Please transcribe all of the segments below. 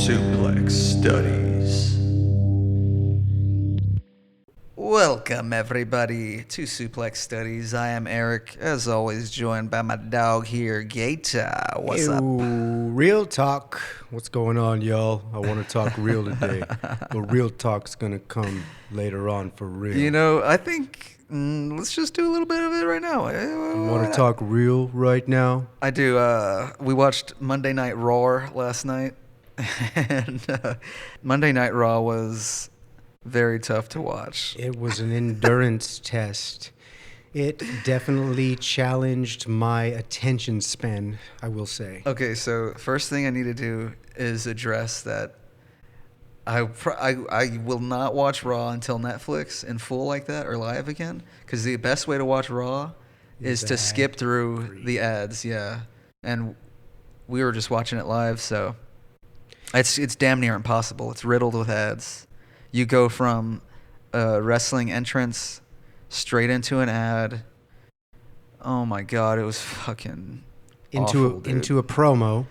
Suplex Studies. Welcome, everybody, to Suplex Studies. I am Eric, as always, joined by my dog here, Gator. What's up? Real talk. What's going on, y'all? I want to talk real today. But real talk's going to come later on for real. You know, I think let's just do a little bit of it right now. You want to talk real right now? I do. We watched Monday Night Raw last night. And Monday Night Raw was very tough to watch. It was an endurance test. It definitely challenged my attention span, I will say. Okay, so first thing I need to do is address that I will not watch Raw until Netflix in full like that or live again, because the best way to watch Raw is to skip through the ads, yeah. And we were just watching it live, so it's damn near impossible. It's riddled with ads. You go from a wrestling entrance straight into an ad. Oh my god, it was fucking awful, dude. into a promo,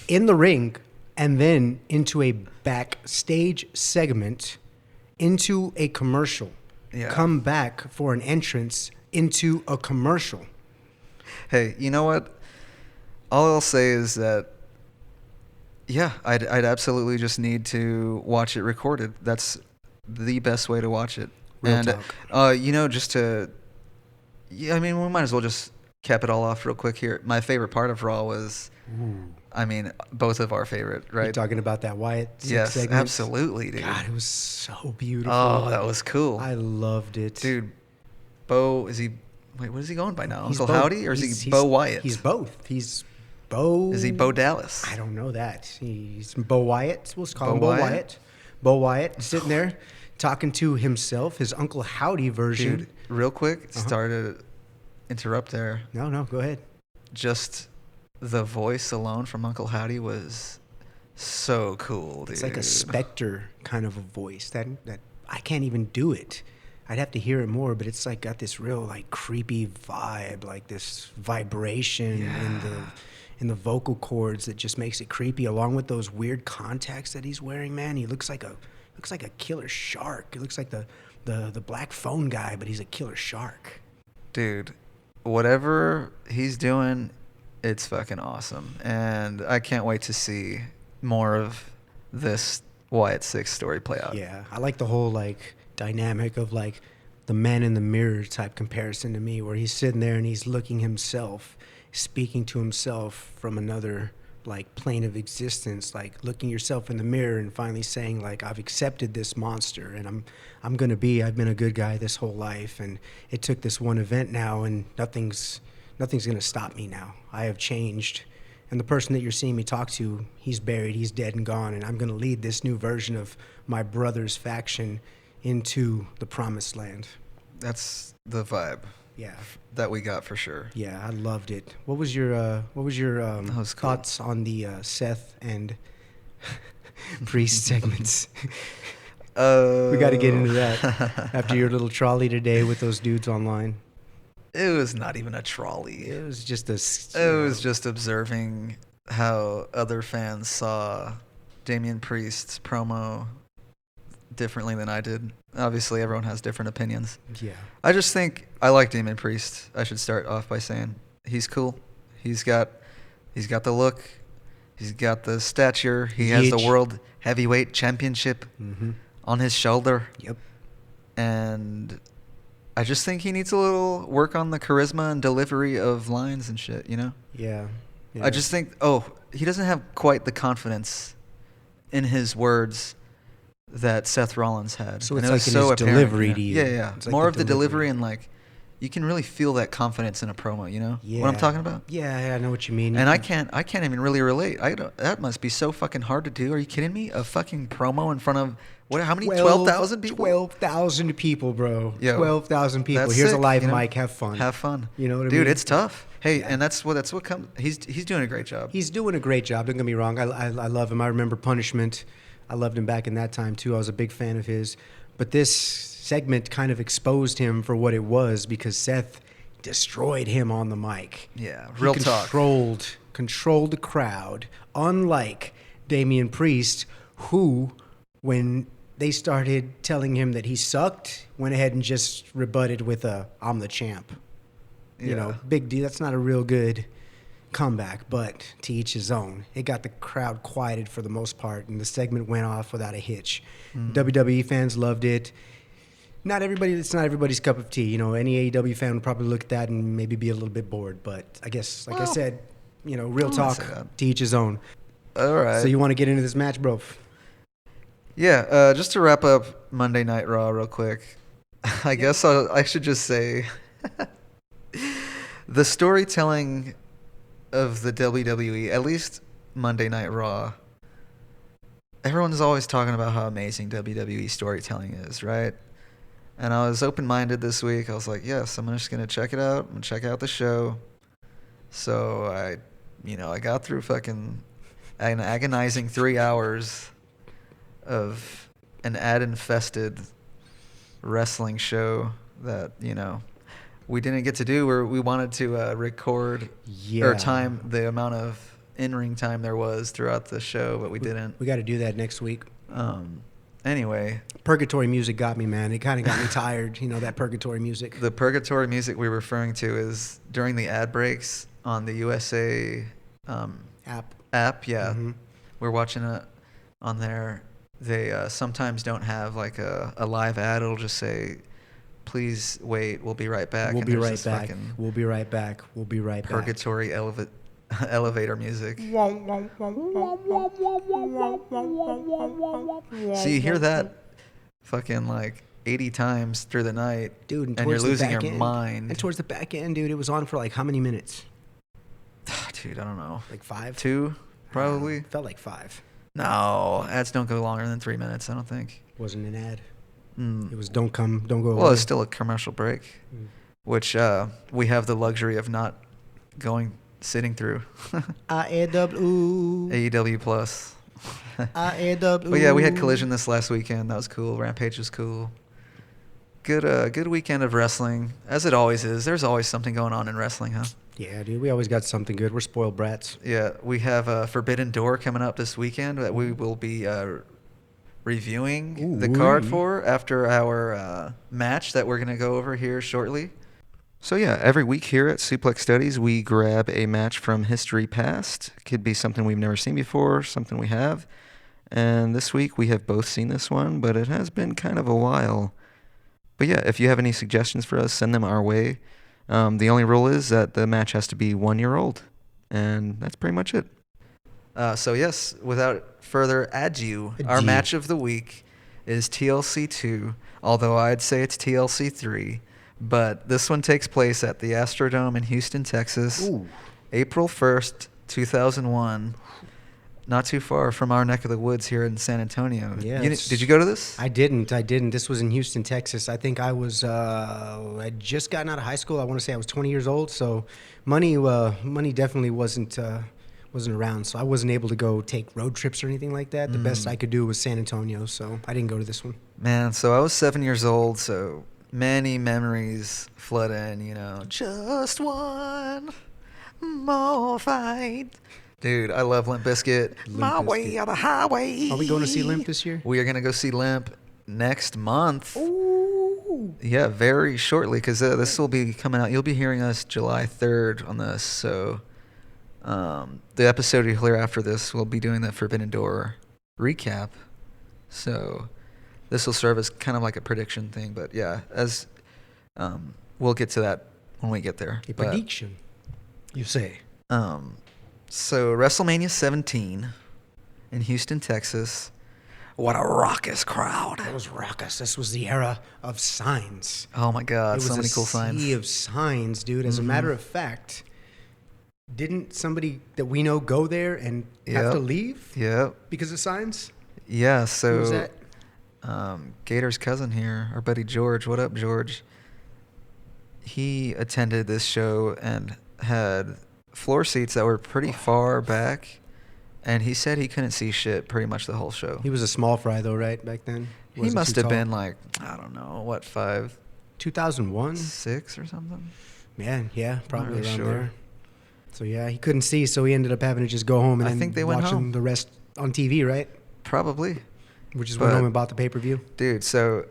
in the ring, and then into a backstage segment, into a commercial. Yeah. Come back for an entrance into a commercial. Hey, you know what? All I'll say is that, yeah, I'd absolutely just need to watch it recorded. That's the best way to watch it. Real talk. You know, just to, yeah, I mean, we might as well just cap it all off real quick here. My favorite part of Raw was, I mean, both of our favorite, right? You're talking about that Wyatt Yes, segment? absolutely, dude. God, it was so beautiful. Oh, that was cool. I loved it. Dude, Bo, is he, wait, what is he going by now? He's Uncle Bo- Howdy, or is he's- he Bo Wyatt? He's both. He's Bo. Is he Bo Dallas? I don't know that. He's Bo Wyatt. We'll just call him Bo Bo Wyatt? Wyatt. Bo Wyatt sitting there talking to himself, his Uncle Howdy version. Dude, real quick, sorry to interrupt there. No, go ahead. Just the voice alone from Uncle Howdy was so cool, dude. It's like a specter kind of a voice that I can't even do it. I'd have to hear it more, but it's like got this real like creepy vibe, like this vibration in the vocal cords that just makes it creepy, along with those weird contacts that he's wearing. Man, he looks like a killer shark. He looks like the black phone guy, but he's a killer shark. Dude, whatever he's doing, it's fucking awesome. And I can't wait to see more of this Wyatt Six story play out. Yeah, I like the whole like dynamic of like the man in the mirror type comparison to me, where he's sitting there and he's looking himself, speaking to himself from another like plane of existence, like looking yourself in the mirror and finally saying like, I've accepted this monster and I've been a good guy this whole life, and it took this one event now and nothing's gonna stop me now. I have changed, and the person that you're seeing me talk to, he's buried, he's dead and gone, and I'm gonna lead this new version of my brother's faction into the promised land. That's the vibe. Yeah. That we got for sure. Yeah, I loved it. What was your was cool. thoughts on the Seth and Priest segments? We got to get into that after your little trolley today with those dudes online. It was not even a trolley. It was just It was just observing how other fans saw Damian Priest's promo differently than I did. Obviously, everyone has different opinions. Yeah. I just think I like Damian Priest. I should start off by saying he's cool. He's got the look. He's got the stature. He has the World Heavyweight Championship on his shoulder. Yep. And I just think he needs a little work on the charisma and delivery of lines and shit, you know? Yeah. I just think, he doesn't have quite the confidence in his words that Seth Rollins had. So and it's it was like in so his apparent, delivery you know? to you. Yeah. It's like More the of the delivery delivery. and like, you can really feel that confidence in a promo, you know? Yeah. What I'm talking about? Yeah, I know what you mean. And I can't even really relate. That must be so fucking hard to do. Are you kidding me? A fucking promo in front of how many? 12,000 people? 12,000 people, bro. Yo, 12,000 people. that's Here's sick, a live you know? mic. Have fun. Have fun. You know what I Dude, mean? it's tough. Hey, Yeah. and that's what comes. He's doing a great job. He's doing a great job. Don't get me wrong. I love him. I remember Punishment. I loved him back in that time too. I was a big fan of his. But this segment kind of exposed him for what it was, because Seth destroyed him on the mic. Yeah, real he talk. controlled controlled the crowd, unlike Damian Priest, who, when they started telling him that he sucked, went ahead and just rebutted with I'm the champ. Yeah. You know, big deal. That's not a real good comeback, but to each his own. It got the crowd quieted for the most part, and the segment went off without a hitch. WWE fans loved it. It's not everybody's cup of tea. You know, any AEW fan would probably look at that and maybe be a little bit bored. But I guess, like I said, you know, real talk, to each his own. All right. So you want to get into this match, bro? Yeah, just to wrap up Monday Night Raw real quick, I guess I should just say the storytelling of the WWE, at least Monday Night Raw, everyone's always talking about how amazing WWE storytelling is, right? And I was open-minded this week. I was like, yes, I'm just going to check it out. I'm going to check out the show. So I got through fucking an agonizing 3 hours of an ad-infested wrestling show that, we didn't get to do, where we wanted to record or time the amount of in-ring time there was throughout the show, but we didn't. We got to do that next week. Anyway. Purgatory music got me, man. It kind of got me tired, that purgatory music. The purgatory music we're referring to is during the ad breaks on the USA app, yeah. Mm-hmm. We're watching it on there. They sometimes don't have like a live ad. It'll just say, please wait, we'll be right back. We'll be right back. We'll be right back. We'll be right back. Purgatory elevator music. So you hear that fucking like 80 times through the night, dude, and you're losing your mind. And towards the back end, dude, it was on for like how many minutes? Dude, I don't know. Like 5? 2, probably. Felt like 5. No, ads don't go longer than 3 minutes, I don't think. Wasn't an ad. It was don't go away. Well, it's still a commercial break, which we have the luxury of not sitting through. AEW Plus. AEW. But yeah, we had Collision this last weekend. That was cool. Rampage was cool. Good weekend of wrestling, as it always is. There's always something going on in wrestling, huh? Yeah, dude. We always got something good. We're spoiled brats. Yeah, we have Forbidden Door coming up this weekend that we will be reviewing the card for after our match that we're going to go over here shortly. So yeah, every week here at Suplex Studies, we grab a match from history past. It could be something we've never seen before, something we have. And this week we have both seen this one, but it has been kind of a while. But yeah, if you have any suggestions for us, send them our way. The only rule is that the match has to be 1 year old. And that's pretty much it. So yes, without further ado, our match of the week is TLC 2, although I'd say it's TLC 3. But this one takes place at the Astrodome in Houston, Texas, April 1st, 2001. Not too far from our neck of the woods here in San Antonio. Yes. Did you go to this? I didn't. This was in Houston, Texas. I think I was, I'd just gotten out of high school. I want to say I was 20 years old. So money definitely wasn't around. So I wasn't able to go take road trips or anything like that. The best I could do was San Antonio. So I didn't go to this one. Man, so I was 7 years old. So many memories flood in, Just one more fight. Dude, I love Limp Bizkit. My way or the highway. Are we going to see Limp this year? We are going to go see Limp next month. Ooh. Yeah, very shortly, because this will be coming out. You'll be hearing us July 3rd on this. So the episode you hear after this, we'll be doing the Forbidden Door recap. So this will serve as kind of like a prediction thing. But yeah, as we'll get to that when we get there. Prediction, you say. So WrestleMania 17 in Houston, Texas. What a raucous crowd. It was raucous. This was the era of signs. Oh my God, so many cool signs. It was a sea of signs, dude. As a matter of fact, didn't somebody that we know go there and have to leave? Yep. Because of signs? Yeah, so... Who was that? Gator's cousin here, our buddy George. What up, George? He attended this show and had floor seats that were pretty far back, and he said he couldn't see shit pretty much the whole show. He was a small fry though, right, back then? He must have been like, I don't know, what, 5? 2001? 6 or something? Man, yeah, probably around there. So yeah, he couldn't see, so he ended up having to just go home and I then think they went watching home. the rest on TV, right? Probably. We just went home and bought the pay-per-view. Dude, so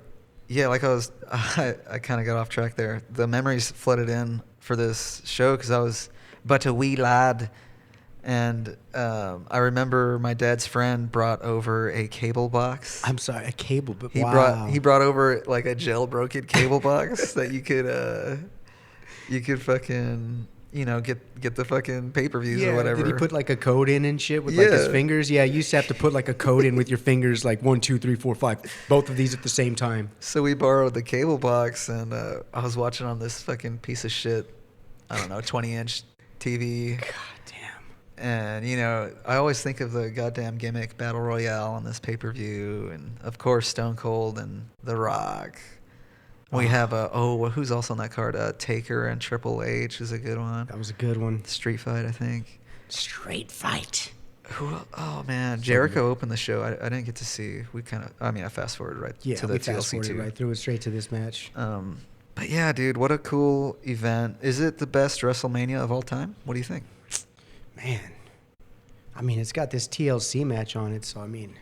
yeah, like I kind of got off track there. The memories flooded in for this show because I was but a wee lad, and I remember my dad's friend brought over a cable box. I'm sorry, a cable, but He wow. brought over like a jailbroken cable box that you could fucking get the fucking pay-per-views or whatever. Did he put like a code in and shit with like his Yeah. fingers? Yeah, you used to have to put like a code in with your fingers, like 1, 2, 3, 4, 5, both of these at the same time. So we borrowed the cable box, and I was watching on this fucking piece of shit, I don't know, 20-inch TV. God damn. And, I always think of the goddamn gimmick Battle Royale on this pay-per-view, and of course Stone Cold and The Rock. We have who's also on that card? Taker and Triple H is a good one. That was a good one. Street Fight, I think. Straight fight. Oh man, Jericho opened the show. I didn't get to see. I fast forwarded right to the we TLC fast-forwarded 2. right through it straight to this match. But yeah, dude, what a cool event. Is it the best WrestleMania of all time? What do you think? Man, I mean, it's got this TLC match on it, so I mean,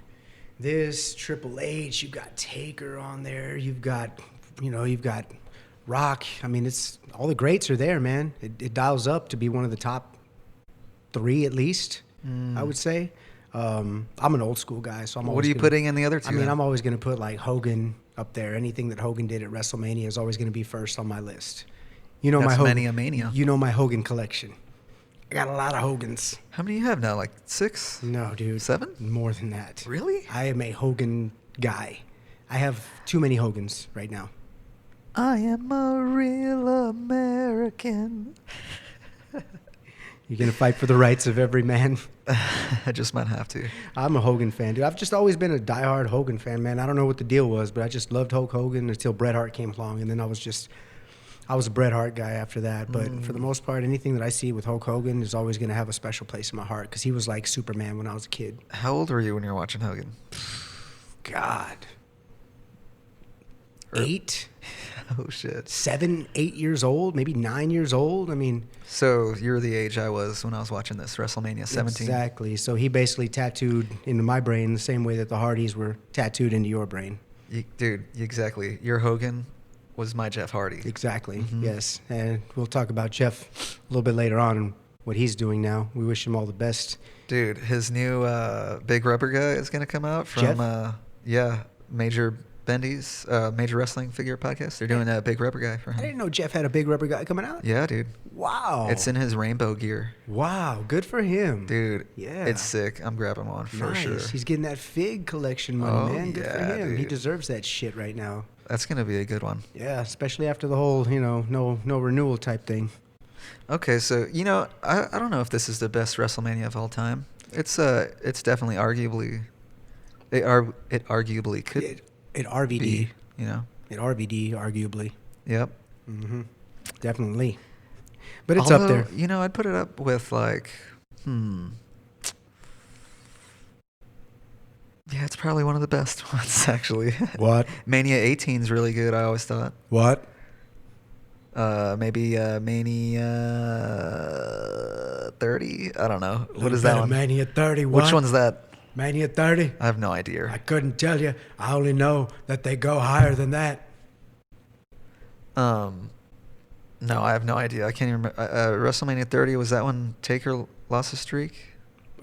this Triple H, you've got Taker on there, you've got Rock. I mean, it's all the greats are there, man. It dials up to be one of the top 3 at least, I would say. I'm an old school guy, so I'm always What are you putting in the other two? I mean, then? I'm always going to put like Hogan up there. Anything that Hogan did at WrestleMania is always going to be first on my list. That's my Hogan, many a mania. You know my Hogan collection. I got a lot of Hogans. How many do you have now? Like 6? No, dude. 7? More than that. Really? I am a Hogan guy. I have too many Hogans right now. I am a real American. You're going to fight for the rights of every man? I just might have to. I'm a Hogan fan, dude. I've just always been a diehard Hogan fan, man. I don't know what the deal was, but I just loved Hulk Hogan until Bret Hart came along, and then I was a Bret Hart guy after that. But for the most part, anything that I see with Hulk Hogan is always going to have a special place in my heart because he was like Superman when I was a kid. How old were you when you were watching Hogan? God. 8? Oh, shit. 7, 8 years old, maybe 9 years old. I mean, So you're the age I was when I was watching this WrestleMania 17. exactly. So he basically tattooed into my brain the same way that the Hardys were tattooed into your brain. Dude, exactly. Your Hogan was my Jeff Hardy. Exactly. Yes. And we'll talk about Jeff a little bit later on and what he's doing now. We wish him all the best. Dude, his new Big Rubber guy is going to come out from Major Bendy's Major Wrestling Figure Podcast. They're doing a Big Rubber guy for I him. didn't know Jeff had a big rubber guy coming out. Yeah, dude. Wow. It's in his rainbow gear. Wow. Good for him. Dude, Yeah. it's sick. I'm grabbing one for nice. sure. He's getting that fig collection money, Oh, man. Good for yeah, him. He dude. deserves that shit right now. That's going to be a good one. Yeah, especially after the whole, no renewal type thing. Okay, so, I don't know if this is the best WrestleMania of all time. It's definitely arguably it arguably could It RVD. be, It RVD, arguably. Yep. Mm-hmm. Definitely. But it's up there. I'd put it up with like, Yeah, it's probably one of the best ones, actually. What? Mania 18 is really good, I always thought. What? Maybe Mania 30? I don't know. What is that one? Mania 30, what? Which one's that? Mania 30? I have no idea. I couldn't tell you. I only know that they go higher than that. No, I have no idea. I can't even remember. WrestleMania 30, was that when Taker lost his streak?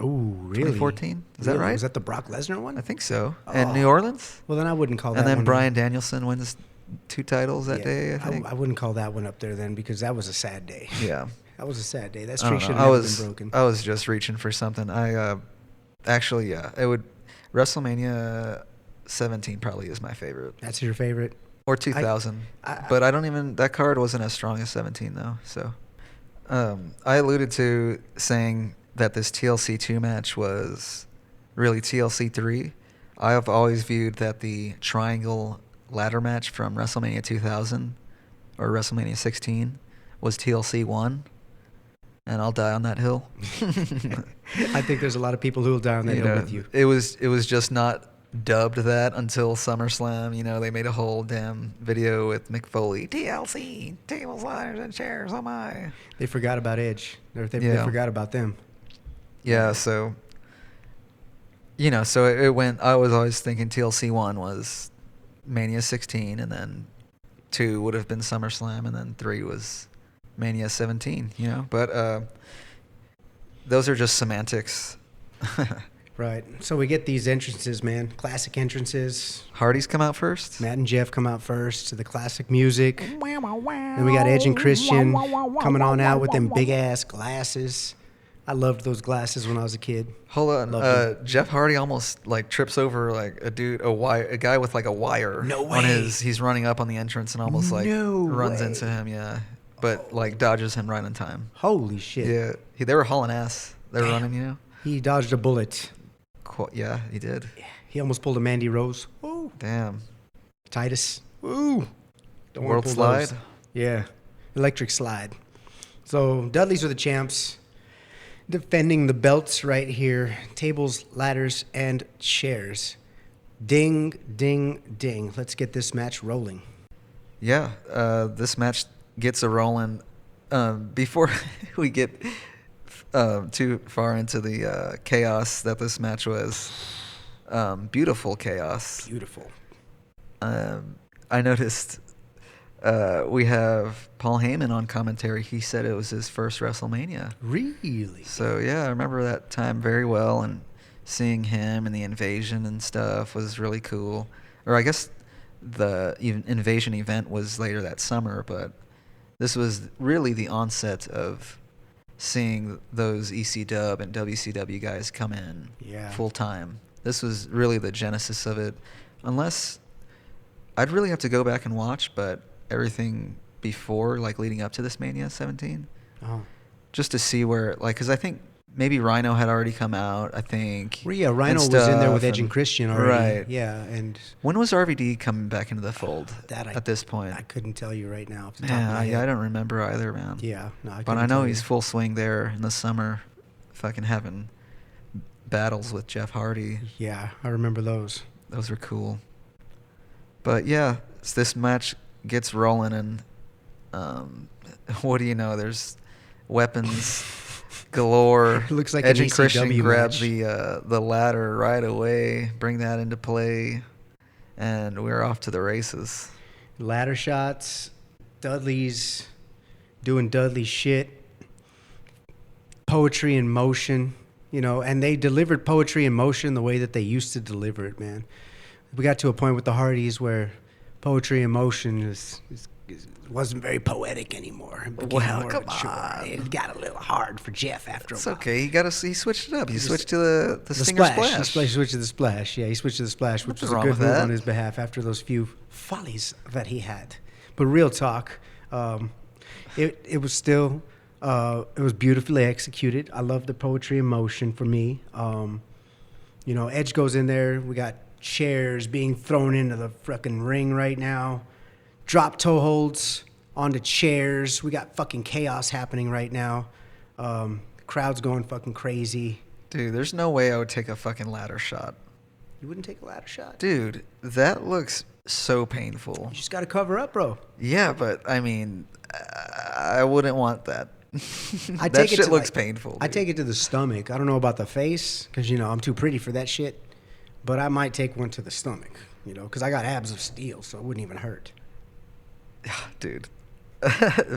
Ooh, really? 2014? Is that Really? right? Was that the Brock Lesnar one? I think so. Oh. And New Orleans? Well, then I wouldn't call that And then one. Brian Danielson wins 2 titles that Yeah, day, I think. I wouldn't call that one up there then because that was a sad day. Yeah. That was a sad day. That I don't streak know. should have been broken. I was just reaching for something. Actually, yeah. It would WrestleMania 17 probably is my favorite. That's your favorite? Or 2000. But I don't even, that card wasn't as strong as 17 though. So I alluded to saying that this TLC 2 match was really TLC 3. I have always viewed that the triangle ladder match from WrestleMania 2000 or WrestleMania 16 was TLC 1. And I'll die on that hill. I think there's a lot of people who will die on that hill with you. It was just not dubbed that until SummerSlam. You know, they made a whole damn video with Mick Foley. TLC, tables, ladders, and chairs. Oh my! They forgot about Edge. They Yeah. forgot about them. Yeah, so you know, so it went. I was always thinking TLC 1 was Mania 16, and then 2 would have been SummerSlam, and then 3 was Mania 17. You know, but those are just semantics. Right. So we get these entrances, man. Classic entrances. Hardy's come out first. Matt and Jeff come out first to the classic music. Then we got Edge and Christian coming on out with them big ass glasses. I loved those glasses when I was a kid. Hold on, Loved Jeff Hardy almost like trips over like a guy with like a wire. No On way. he's running up on the entrance and almost like No runs way. into him. Yeah, but like dodges him right in time. Holy shit. Yeah, they were hauling ass. They were Damn. running, you know. He dodged a bullet. Yeah, he did. He almost pulled a Mandy Rose. Ooh. Damn. Titus. Ooh. Don't wanna World pull slide. those. Yeah. Electric slide. So Dudleys are the champs. Defending the belts right here. Tables, ladders, and chairs. Ding, ding, ding. Let's get this match rolling. Yeah, this match gets a rolling. Before we get too far into the chaos that this match was, beautiful chaos. Beautiful. I noticed we have Paul Heyman on commentary. He said it was his first WrestleMania. Really? So yeah, I remember that time very well, and seeing him and the invasion and stuff was really cool. Or I guess the invasion event was later that summer, but this was really the onset of seeing those ECW and WCW guys come in full time. This was really the genesis of it. Unless I'd really have to go back and watch, but everything before, like leading up to this Mania 17, just to see where, like, because I think maybe Rhino had already come out. I think. Well, yeah, Rhino was in there with Edge and Christian already. Right. Yeah, and when was RVD coming back into the fold? At this point, I couldn't tell you right now. Off the top of my head. I don't remember either, man. Yeah, no, but I know he's full swing there in the summer, fucking having battles with Jeff Hardy. Yeah, I remember those. Those were cool. But yeah, this match gets rolling, and what do you know? There's weapons galore. It looks like Edge an and Christian ECW grab match. the ladder right away, bring that into play, and we're off to the races. Ladder shots, Dudley's doing Dudley shit, poetry in motion, you know, and they delivered poetry in motion the way that they used to deliver it, man. We got to a point with the Hardys where poetry in motion wasn't very poetic anymore. Well, come on. It got a little hard for Jeff after a while. It's okay. He switched it up. He switched to the Stinger Splash. He switched to the Splash. Yeah, he switched to the Splash, which was a good move on his behalf after those few follies that he had. But real talk, it was still it was beautifully executed. I love the poetry in motion for me. You know, Edge goes in there. We got chairs being thrown into the fucking ring right now. Drop toe holds onto chairs. We got fucking chaos happening right now. Crowd's going fucking crazy. Dude, there's no way I would take a fucking ladder shot. You wouldn't take a ladder shot? Dude, that looks so painful. You just got to cover up, bro. Yeah, but I mean, I wouldn't want that. That shit looks painful. Dude. I take it to the stomach. I don't know about the face because, you know, I'm too pretty for that shit. But I might take one to the stomach, you know, because I got abs of steel, so it wouldn't even hurt. Dude.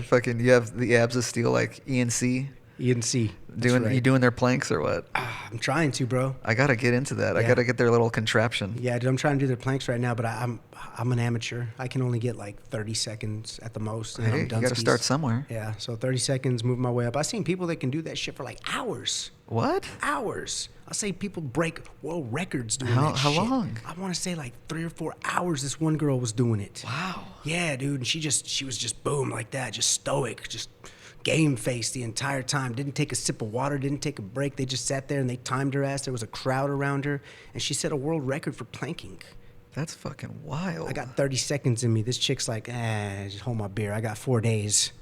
Fucking, you have the abs of steel like ENC? ENC. You doing their planks or what? I'm trying to, bro. I got to get into that. Yeah. I got to get their little contraption. Yeah, dude, I'm trying to do their planks right now, but I'm an amateur. I can only get like 30 seconds at the most. And Hey, I'm you got to Dunskies. start somewhere. Yeah, so 30 seconds, move my way up. I've seen people that can do that shit for like hours. What? Hours. I say people break world records doing that How shit. long? I want to say like 3 or 4 hours this one girl was doing it. Wow. Yeah, dude, and she was just boom like that, just stoic, just game face the entire time. Didn't take a sip of water, didn't take a break. They just sat there and they timed her ass. There was a crowd around her, and she set a world record for planking. That's fucking wild. I got 30 seconds in me. This chick's like, just hold my beer. I got 4 days.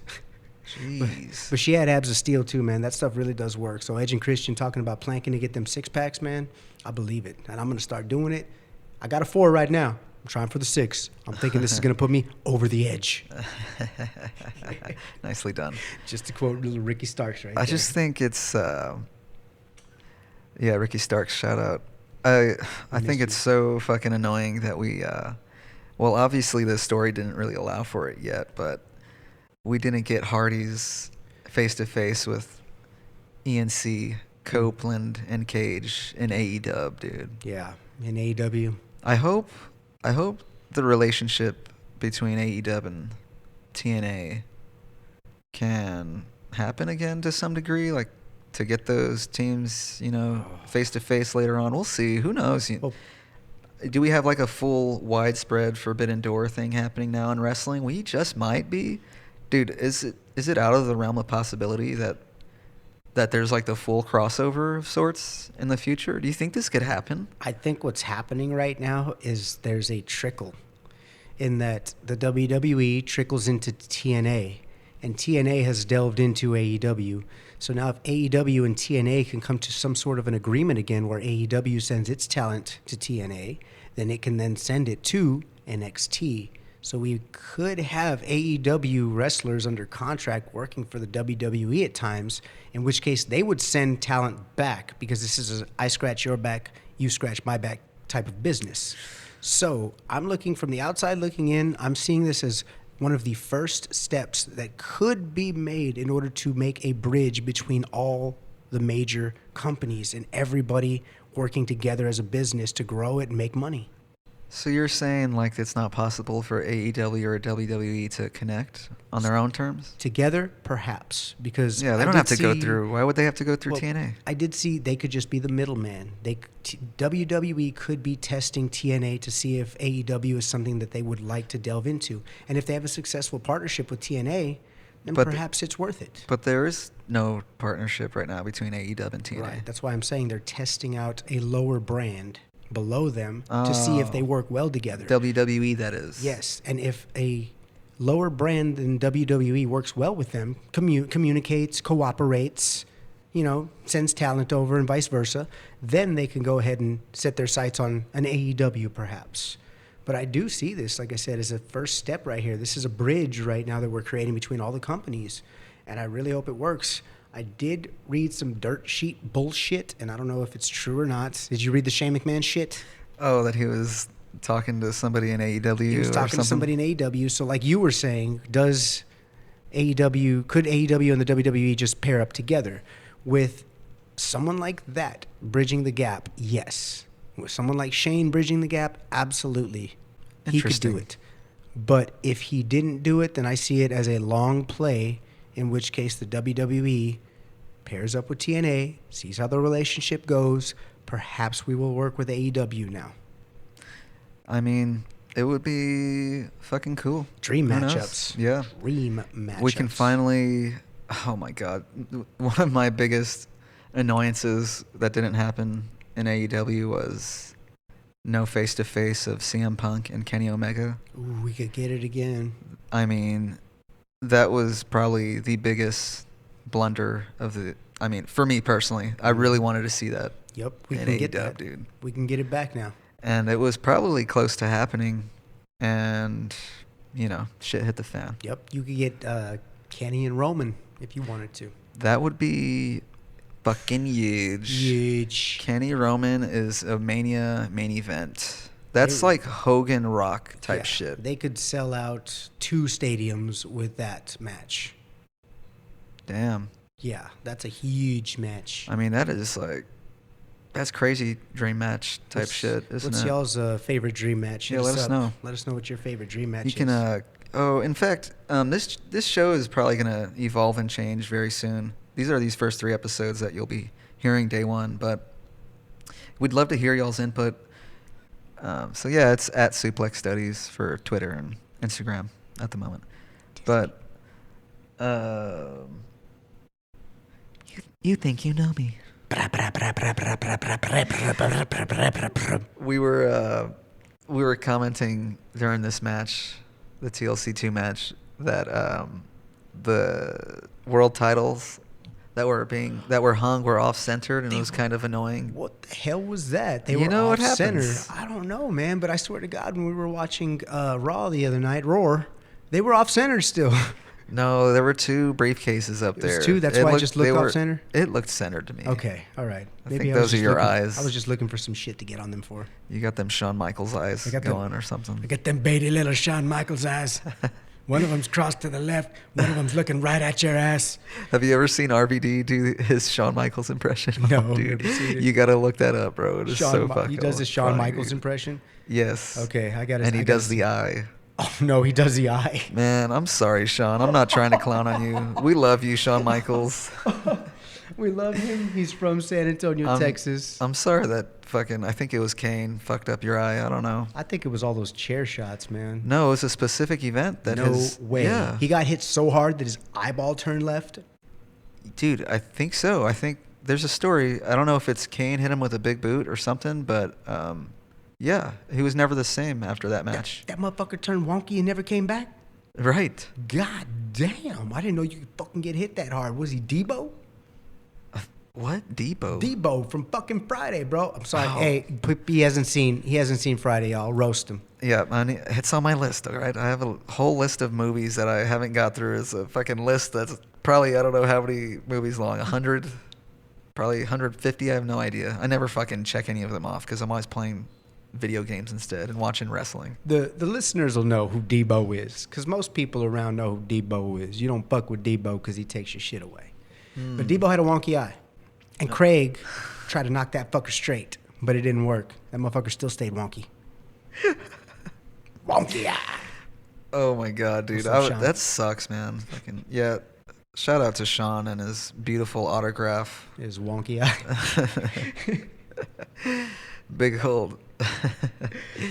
Jeez. But she had abs of steel too, man. That stuff really does work. So Edge and Christian talking about planking to get them 6-packs, man. I believe it. And I'm going to start doing it. I got a 4 right now. I'm trying for the 6. I'm thinking this is going to put me over the edge. Nicely done. Just to quote little Ricky Starks right I there. just think it's, Ricky Starks, shout out. I think it's so fucking annoying that we, well, obviously the story didn't really allow for it yet, but we didn't get Hardy's face-to-face with ENC, Copeland, and Cage in AEW, dude. Yeah, in AEW. I hope the relationship between AEW and TNA can happen again to some degree, like to get those teams, face to face later on. We'll see. Who knows? Do we have like a full widespread Forbidden Door thing happening now in wrestling? We just might be. Dude, is it out of the realm of possibility that there's like the full crossover of sorts in the future? Do you think this could happen? I think what's happening right now is there's a trickle in that the WWE trickles into TNA, and TNA has delved into AEW. So now if AEW and TNA can come to some sort of an agreement again where AEW sends its talent to TNA, then it can then send it to NXT. So we could have AEW wrestlers under contract working for the WWE at times, in which case they would send talent back because this is a I scratch your back, you scratch my back type of business. So I'm looking from the outside looking in. I'm seeing this as one of the first steps that could be made in order to make a bridge between all the major companies and everybody working together as a business to grow it and make money. So you're saying like it's not possible for AEW or WWE to connect on their own terms? Together, perhaps, because they don't have to go through. Why would they have to go through TNA? I did see they could just be the middleman. WWE could be testing TNA to see if AEW is something that they would like to delve into, and if they have a successful partnership with TNA, then perhaps it's worth it. But there is no partnership right now between AEW and TNA. Right. That's why I'm saying they're testing out a lower brand below them to see if they work well together. WWE, that is. Yes, and if a lower brand than WWE works well with them, communicates, cooperates, sends talent over and vice versa, then they can go ahead and set their sights on an AEW perhaps. But I do see this, like I said, as a first step right here. This is a bridge right now that we're creating between all the companies, and I really hope it works. I did read some dirt sheet bullshit, and I don't know if it's true or not. Did you read the Shane McMahon shit? Oh, that he was talking to somebody in AEW. He was talking to somebody in AEW. So like you were saying, could AEW and the WWE just pair up together? With someone like that bridging the gap, yes. With someone like Shane bridging the gap, absolutely. He could do it. But if he didn't do it, then I see it as a long play, in which case the WWE pairs up with TNA, sees how the relationship goes. Perhaps we will work with AEW now. I mean, it would be fucking cool. Dream matchups. Yeah. Dream matchups. We can finally... Oh, my God. One of my biggest annoyances that didn't happen in AEW was no face-to-face of CM Punk and Kenny Omega. Ooh, we could get it again. I mean... That was probably the biggest blunder of the... I mean, for me personally, I really wanted to see that. Yep, we can get that, dude. We can get it back now. And it was probably close to happening, and, shit hit the fan. Yep, you could get Kenny and Roman if you wanted to. That would be fucking huge. Huge. Kenny Roman is a Mania main event. That's like Hogan Rock type shit. They could sell out 2 stadiums with that match. Damn. Yeah, that's a huge match. I mean, that's crazy dream match type shit, isn't it? What's y'all's favorite dream match? Yeah, let us know. Let us know what your favorite dream match is. You can, in fact, this show is probably going to evolve and change very soon. These first 3 episodes that you'll be hearing day one, but we'd love to hear y'all's input. So yeah, it's at Suplex Studies for Twitter and Instagram at the moment. But you think you know me? We were commenting during this match, the TLC 2 match, that the world titles that were hung were off centered, and it was kind of annoying. What the hell was that? They You were know what off center. happens. I don't know, man, but I swear to God, when we were watching Raw the other night, Roar, they were off center still. No, there were 2 briefcases up It was there. 2? That's why it just looked off center? It looked centered to me. Okay, all right. I think those are your eyes. I was just looking for some shit to get on them for. You got them Shawn Michaels eyes I got going or something. I got them baby little Shawn Michaels eyes. One of them's crossed to the left. One of them's looking right at your ass. Have you ever seen RVD do his Shawn Michaels impression? No, Oh, dude, never seen it. you gotta look that up, bro. It is so fucking. He does his Shawn funny. Michaels impression. Yes. Okay, I got to. And he does the eye. Oh no, he does the eye. Man, I'm sorry, Sean. I'm not trying to clown on you. We love you, Shawn Michaels. We love him. He's from San Antonio, Texas. I'm sorry that fucking, I think it was Kane, fucked up your eye. I don't know. I think it was all those chair shots, man. No, it was a specific event that No way. Yeah. He got hit so hard that his eyeball turned left. Dude, I think so. I think there's a story. I don't know if it's Kane hit him with a big boot or something, but yeah, he was never the same after that match. That motherfucker turned wonky and never came back. Right. God damn! I didn't know you could fucking get hit that hard. Was he Debo? What? Debo? Debo from fucking Friday, bro. I'm sorry. Oh. Hey, he hasn't seen Friday. I'll roast him. Yeah, it's on my list, all right? I have a whole list of movies that I haven't got through. It's a fucking list that's probably, I don't know how many movies long, 100, probably 150, I have no idea. I never fucking check any of them off because I'm always playing video games instead and watching wrestling. The listeners will know who Debo is because most people around know who Debo is. You don't fuck with Debo because he takes your shit away. But Debo had a wonky eye. And Craig tried to knock that fucker straight, but it didn't work. That motherfucker still stayed wonky. Wonky eye. Oh my god, dude. What's up, Sean? That sucks, man. Fucking yeah. Shout out to Sean and his beautiful autograph. His wonky eye. Big old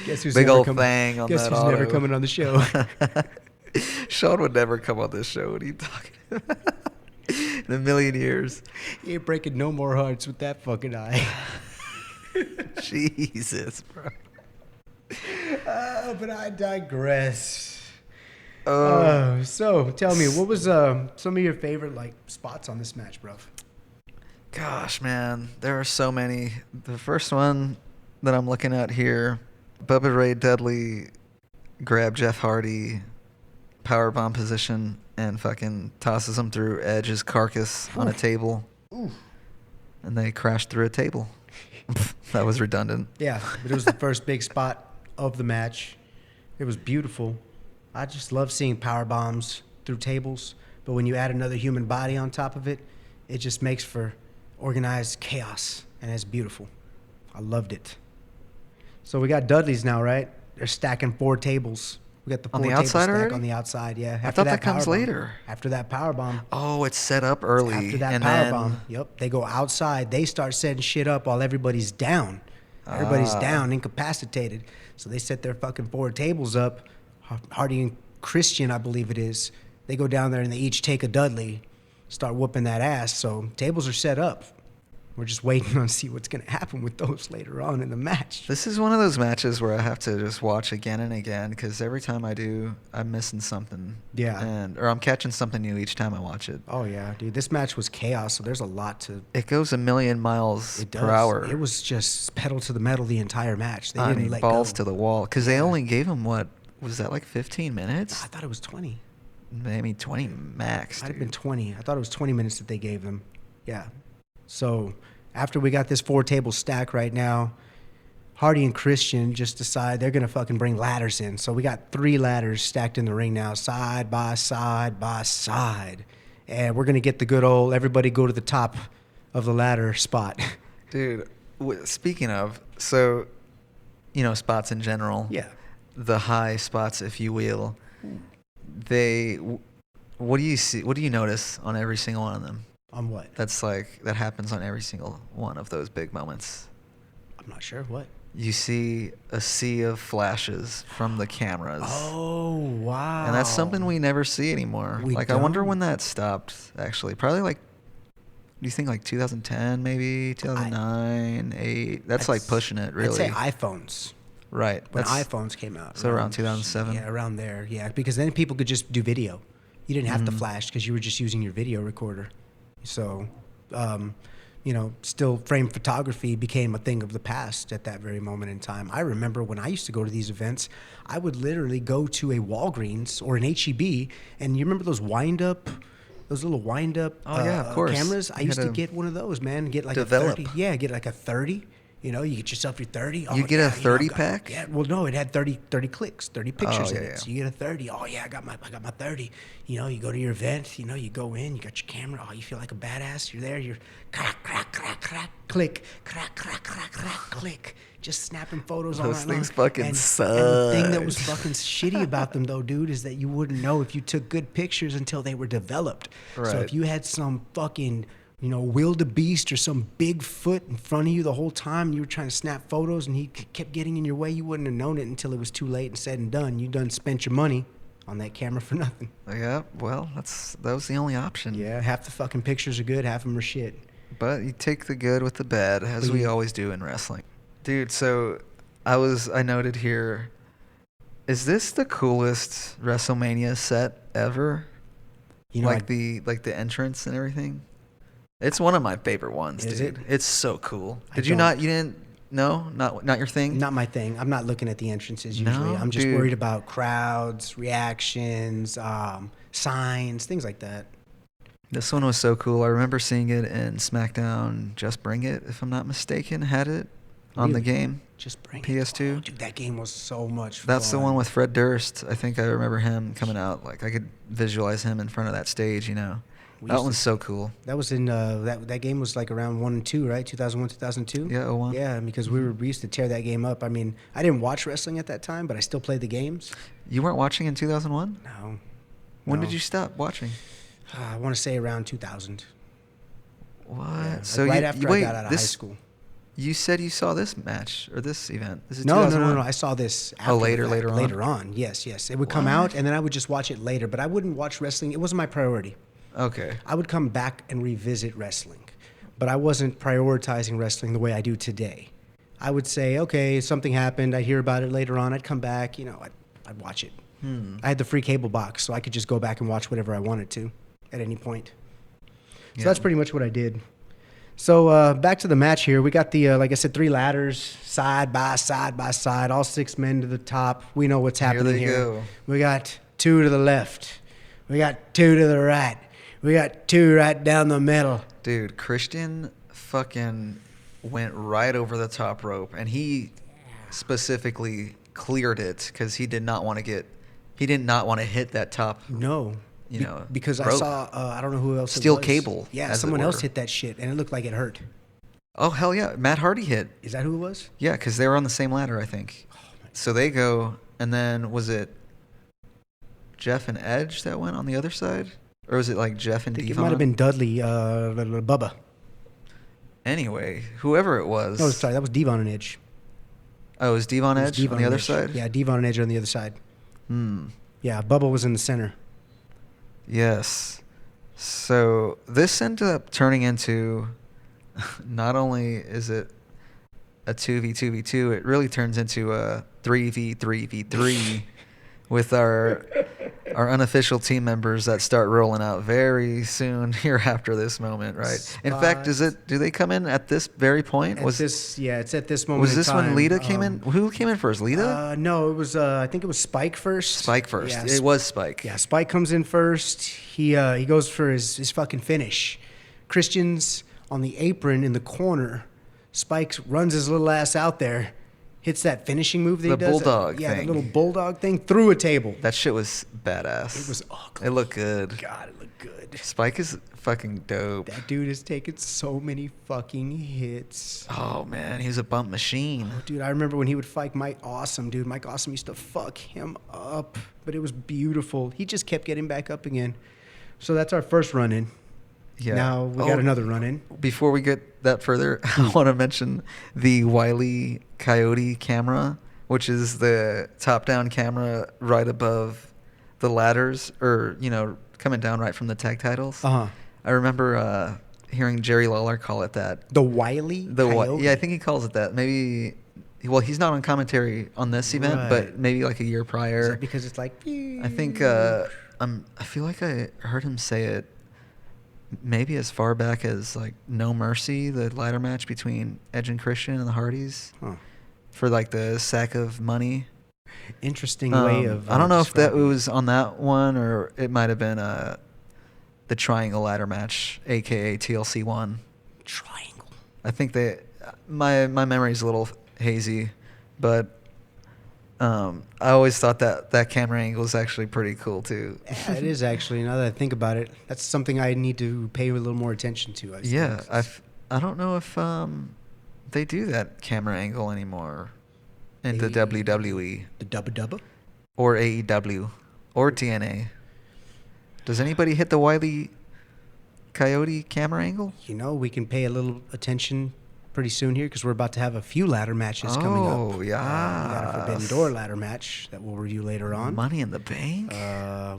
Guess who's big never old come- thing on Guess that who's auto. never coming on the show? Sean would never come on this show. What are you talking about? In a million years. He ain't breaking no more hearts with that fucking eye. Jesus, bro. But I digress. So tell me, what was some of your favorite like spots on this match, bro? Gosh, man, there are so many. The first one that I'm looking at here, Bubba Ray Dudley grabbed Jeff Hardy, powerbomb position, and fucking tosses him through Edge's carcass on a table. Ooh. And they crashed through a table. That was redundant. Yeah, but it was the first big spot of the match. It was beautiful. I just love seeing power bombs through tables, but when you add another human body on top of it, it just makes for organized chaos, and it's beautiful. I loved it. So we got Dudley's now, right? They're stacking 4 tables. We got the 4 On the table outside stack already? on the outside, yeah. I thought that comes later. After that power bomb. Oh, it's set up early. After that and power then, bomb, yep, they go outside. They start setting shit up while everybody's down. Everybody's down, incapacitated. So they set their fucking 4 tables up. Hardy and Christian, I believe it is. They go down there and they each take a Dudley, start whooping that ass. So tables are set up. We're just waiting on to see what's going to happen with those later on in the match. This is one of those matches where I have to just watch again and again because every time I do, I'm missing something. Yeah. Or I'm catching something new each time I watch it. Oh, yeah, dude. This match was chaos, so there's a lot to... It goes a million miles It does. per hour. It was just pedal to the metal the entire match. They I didn't mean, let balls go. to the wall. Because they only gave him, what, was that like 15 minutes? I thought it was 20. Maybe 20 max, Might have dude. been 20. I thought it was 20 minutes that they gave them. Yeah. So after we got this 4 table stack right now, Hardy and Christian just decide they're going to fucking bring ladders in. So we got 3 ladders stacked in the ring now, side by side by side. And we're going to get the good old everybody go to the top of the ladder spot. Dude, speaking of, so, you know, spots in general. Yeah. The high spots, if you will. What do you see? What do you notice on every single one of them? On what? That happens on every single one of those big moments. I'm not sure. What? You see a sea of flashes from the cameras. Oh, wow. And that's something we never see anymore. We I wonder don't. when that stopped, actually. Probably do you think 2010 maybe? 2009, 8? That's pushing it, really. I'd say iPhones. Right. When iPhones came out. So around 2007? Yeah, around there. Yeah, because then people could just do video. You didn't have to flash because you were just using your video recorder. So, still frame photography became a thing of the past at that very moment in time. I remember when I used to go to these events, I would literally go to a Walgreens or an HEB, and you remember those little wind-up Oh, yeah, of course. cameras? I You used had to to get one of those, man. Get like develop. a 30. Yeah, get like a 30. You get yourself your 30. You get a 30 pack? Yeah, well, no, it had 30 clicks, 30 pictures Oh, in yeah, it. yeah. So you get a 30. Oh, yeah, I got my 30. You go to your event, you go in, you got your camera. Oh, you feel like a badass. You're there, you're crack, crack, crack, crack, click, crack, crack, crack, crack, click. Just snapping photos all Those night things long. fucking And the thing that was suck. fucking shitty about them, though, dude, is that you wouldn't know if you took good pictures until they were developed. So Right. if you had some fucking wildebeest or some Bigfoot in front of you the whole time, and you were trying to snap photos, and he kept getting in your way, you wouldn't have known it until it was too late and said and done. You done spent your money on that camera for nothing. Yeah, well, that was the only option. Yeah, half the fucking pictures are good, half of them are shit. But you take the good with the bad, as But we you- always do in wrestling. Dude, so I noted here, is this the coolest WrestleMania set ever? Like the entrance and everything? It's one of my favorite ones, Is dude. it? It's so cool. I Did you don't- not? You didn't? No, not your thing. Not my thing. I'm not looking at the entrances No, usually. I'm just dude. worried about crowds, reactions, signs, things like that. This one was so cool. I remember seeing it in SmackDown. Just Bring It, if I'm not mistaken, had it on the Really? game. Just bring PS2. it. Oh, dude, that game was so much fun. That's the one with Fred Durst. I think I remember him coming out. Like I could visualize him in front of that stage. We That used one's to- so cool. That was in that game was like around 1 and 2, right? 2001, 2002. Yeah, 01. Yeah, because we used to tear that game up. I mean, I didn't watch wrestling at that time, but I still played the games. You weren't watching in 2001? No. When No. did you stop watching? I want to say around 2000. What? Yeah, like So right you, after wait, I got out of high school. You said you saw this match or this event. This is No. 2001? I saw this after later the fact. on? Later on, yes. It would come What? out, and then I would just watch it later. But I wouldn't watch wrestling. It wasn't my priority. Okay. I would come back and revisit wrestling, but I wasn't prioritizing wrestling the way I do today. I would say, okay, something happened. I'd hear about it later on. I'd come back. I'd watch it. I had the free cable box, so I could just go back and watch whatever I wanted to at any point. So Yeah. that's pretty much what I did. So back to the match here. We got the, like I said, 3 ladders, side by side, all 6 men to the top. We know what's happening they here. go. We got 2 to the left. We got 2 to the right. We got 2 right down the middle. Dude, Christian fucking went right over the top rope, and he specifically cleared it because he did not want to hit that top. No. Because I rope. saw, I don't know who else Steel it was. cable, Yeah, as it someone else were. hit that shit, and it looked like it hurt. Oh hell yeah, Matt Hardy hit. Is that who it was? Yeah, because they were on the same ladder, I think. So they go, and then was it Jeff and Edge that went on the other side, or was it like Jeff and I think Devon? it might have been Dudley, Bubba. Anyway, whoever it was. No, sorry, that was Devon and Edge. Oh, it was Devon It was Edge Devon on the and other Edge. side. Yeah, Devon and Edge on the other side. Hmm. Yeah, Bubba was in the center. Yes. So this ended up turning into, not only is it a 2v2v2, it really turns into a 3v3v3 with our unofficial team members that start rolling out very soon here after this moment, right? In fact, do they come in at this very point? It's at this moment. Was in this when time. Lita came in? Who came in first? Lita? No, it was. I think it was Spike first. Spike first. Yeah, It was Spike. Yeah, Spike comes in first. He goes for his fucking finish. Christian's on the apron in the corner. Spike runs his little ass out there, hits that finishing move that he The does. bulldog Yeah, thing. the little bulldog thing through a table. That shit was badass. It was ugly. It looked good. God, it looked good. Spike is fucking dope. That dude has taken so many fucking hits. Oh man, he was a bump machine. Dude, I remember when he would fight Mike Awesome, dude. Mike Awesome used to fuck him up, but it was beautiful. He just kept getting back up again. So that's our first run-in. Yeah. Now we got another run-in. Before we get that further, I want to mention the Wile E. Coyote camera, which is the top-down camera right above the ladders, or coming down right from the tag titles. Uh-huh. I remember hearing Jerry Lawler call it that. The Wiley Coyote? Yeah, I think he calls it that. Maybe. Well, he's not on commentary on this event, Right. but maybe like a year prior. Is that because it's like... I think I feel like I heard him say it maybe as far back as like No Mercy, the ladder match between Edge and Christian and the Hardys Huh. for like the sack of money. Interesting way of. I don't know if that describing it. was on that one or it might have been the Triangle ladder match, aka TLC 1. Triangle. I think my memory's a little hazy, but I always thought that camera angle is actually pretty cool too. Yeah, it is actually. Now that I think about it, that's something I need to pay a little more attention to. Yeah, I don't know if they do that camera angle anymore in the WWE The Dubba Dubba? or AEW or TNA. Does anybody hit the Wile E. Coyote camera angle? You know, we can pay a little attention pretty soon here because we're about to have a few ladder matches coming up. Oh, yeah. We got a Forbidden Door ladder match that we'll review later on. Money in the Bank?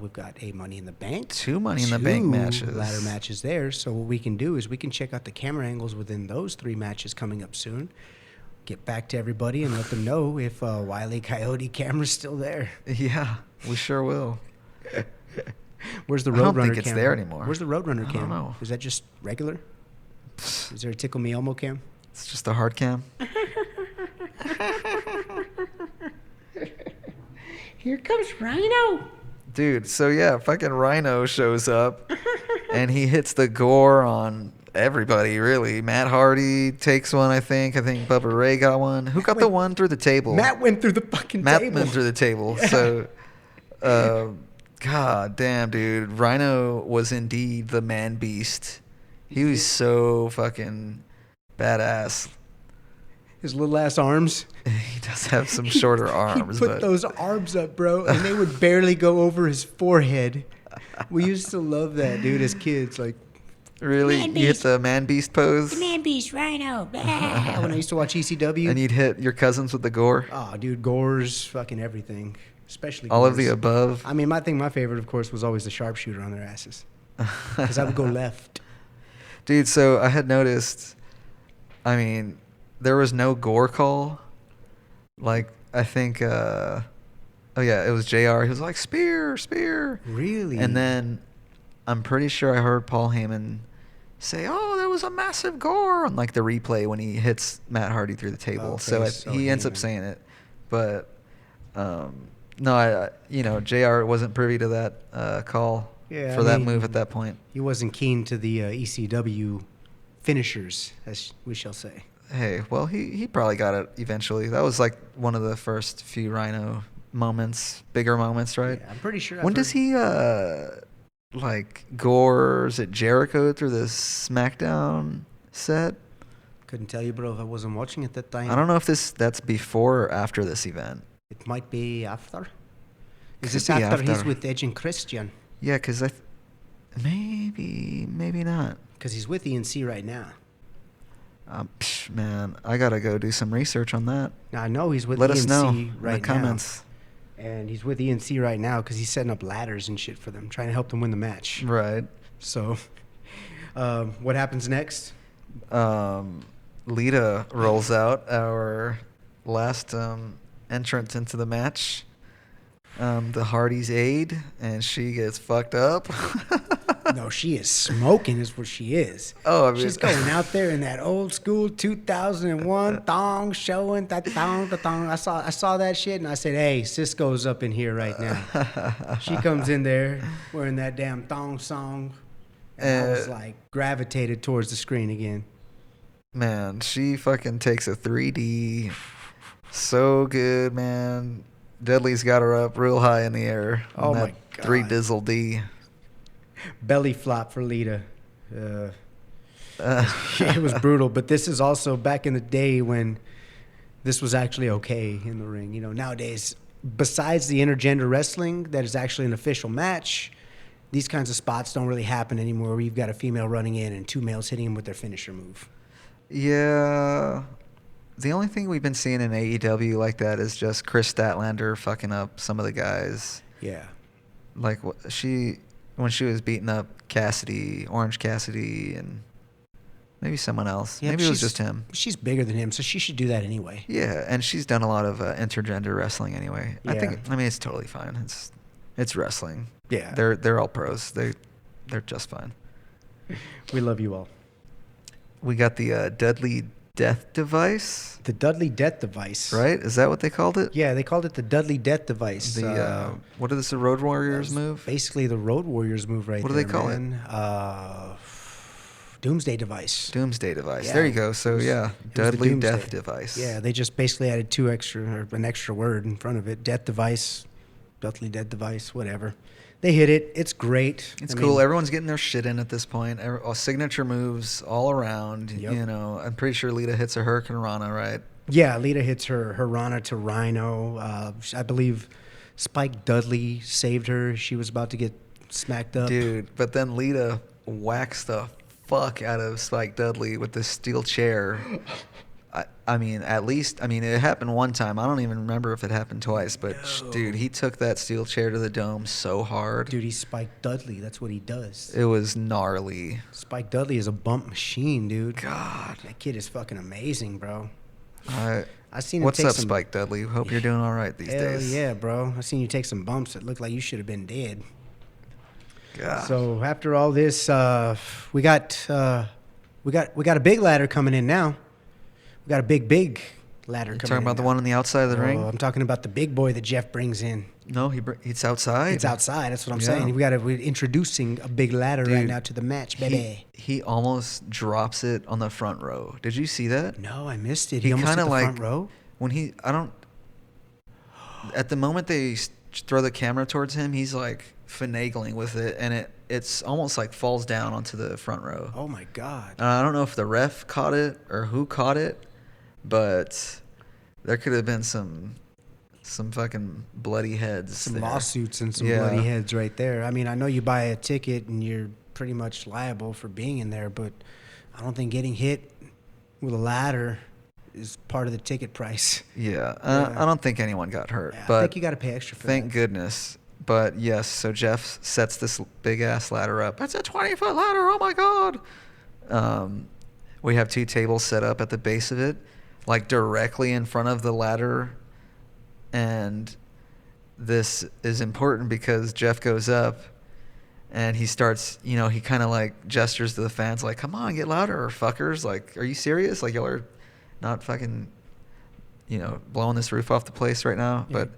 We've got a Money in the Bank. 2 Money in the Bank matches. Ladder matches there. So what we can do is we can check out the camera angles within those 3 matches coming up soon. Get back to everybody and let them know if Wile E. Coyote camera's still there. Yeah, we sure will. Where's the I Roadrunner don't camera? think it's there anymore. Where's the Roadrunner I cam? don't know. Is that just regular? Is there a Tickle Me Elmo cam? It's just a hard cam. Here comes Rhino. Dude, so yeah, fucking Rhino shows up and he hits the gore on everybody, really. Matt Hardy takes one, I think. I think Bubba Ray got one. Who got the one through the table? Matt went through the fucking Matt table. went through the table. So, god damn, dude. Rhino was indeed the man beast. He was so fucking badass. His little ass arms. He does have some shorter arms. He put those arms up, bro, and they would barely go over his forehead. We used to love that, dude, as kids. Like, really? Man You hit beast. the man beast pose? Man beast Rhino. when I used to watch ECW. And you'd hit your cousins with the gore? Oh, dude, gores, fucking everything. Especially All of the gores. above? I mean, my favorite, of course, was always the sharpshooter on their asses. Because I would go left. Dude, so I had noticed, I mean, there was no gore call. Like, I think, oh yeah, it was JR. He was like, spear, spear. Really? And then I'm pretty sure I heard Paul Heyman say, oh, there was a massive gore on like the replay when he hits Matt Hardy through the table. Okay, So he ends up Heyman. saying it. But, no, I JR wasn't privy to that call Yeah, for I that mean, move at that point. He wasn't keen to the ECW finishers, as we shall say. Hey, well, he probably got it eventually. That was like one of the first few Rhino moments, bigger moments, right? Yeah, I'm pretty sure. When does he like gores at Jericho through the SmackDown set? Couldn't tell you, bro, if I wasn't watching it that time. I don't know if that's before or after this event. It might be after. Could Is this be after he's after. with Edge and Christian? Yeah, because maybe not. Because he's with ENC right now. Man, I gotta go do some research on that. Now, I know he's with Let ENC us know in right the comments. now. And he's with ENC right now because he's setting up ladders and shit for them, trying to help them win the match. Right. So, what happens next? Lita rolls out, our last entrant into the match. The Hardy's aide, and she gets fucked up. No, she is smoking is what she is. Oh, I mean, She's going out there in that old school 2001 thong showing that thong, the thong. I saw that shit and I said, hey, Cisco's up in here right now. She comes in there wearing that damn thong song. And I was like gravitated towards the screen again. Man, she fucking takes a 3D. So good, man. Dudley's got her up real high in the air. Oh, on my that God. 3 Dizzle D. Belly flop for Lita. It was brutal, but this is also back in the day when this was actually okay in the ring. You know, nowadays, besides the intergender wrestling that is actually an official match, these kinds of spots don't really happen anymore where you've got a female running in and 2 males hitting him with their finisher move. Yeah. The only thing we've been seeing in AEW like that is just Chris Statlander fucking up some of the guys. Yeah. Like when she was beating up Cassidy, Orange Cassidy, and maybe someone else. Yeah, Maybe it was she's- just him. She's bigger than him, so she should do that anyway. Yeah, and she's done a lot of intergender wrestling anyway. Yeah. I mean, it's totally fine. It's wrestling. Yeah. They're all pros. They're just fine. We love you all. We got the Dudley Death Device. The Dudley Death Device. Right? Is that what they called it? Yeah, they called it the Dudley Death Device. What is this, the Road Warriors move? Basically the Road Warriors move right there, What do they call it? Doomsday Device. Doomsday Device. Yeah. There you go. So, yeah, Dudley Death Device. Yeah, they just basically added an extra word in front of it. Death Device, Dudley Death Device, whatever. They hit it. It's great. It's cool. Everyone's getting their shit in at this point. Signature moves all around. Yep. You know, I'm pretty sure Lita hits a Hurricane Rana, right? Yeah, Lita hits her Rana to Rhino. I believe Spike Dudley saved her. She was about to get smacked up. Dude, but then Lita whacks the fuck out of Spike Dudley with this steel chair. I mean, it happened one time. I don't even remember if it happened twice, but dude, he took that steel chair to the dome so hard. Dude, he's Spike Dudley. That's what he does. It was gnarly. Spike Dudley is a bump machine, dude. God. That kid is fucking amazing, bro. I seen him What's take up, some, Spike Dudley? Hope you're doing all right these days. Yeah, bro. I seen you take some bumps that looked like you should have been dead. God. So after all this, we got a big ladder coming in now. We got a big ladder coming in. Talking about the one on the outside of the ring? I'm talking about the big boy that Jeff brings in. No, it's outside. It's outside. That's what I'm Yeah. saying. We're introducing a big ladder right Dude, now to the match, baby. He almost drops it on the front row. Did you see that? No, I missed it. He He almost hit kinda the like- front row. When at the moment they throw the camera towards him, he's like finagling with it, and it's almost like falls down onto the front row. Oh my God. I don't know if the ref caught it or who caught it, but there could have been some fucking bloody heads. Some there. lawsuits and some Yeah. bloody heads right there. I mean, I know you buy a ticket and you're pretty much liable for being in there, but I don't think getting hit with a ladder is part of the ticket price. Yeah, Yeah. I don't think anyone got hurt, Yeah, but I think you got to pay extra for thank that. goodness. But yes, so Jeff sets this big ass ladder up. It's a 20-foot ladder. Oh my God. We have 2 tables set up at the base of it, like directly in front of the ladder. And this is important because Jeff goes up and he starts, he kind of like gestures to the fans like, come on, get louder, fuckers. Like, are you serious? Like, y'all are not fucking, blowing this roof off the place right now. Yeah. But,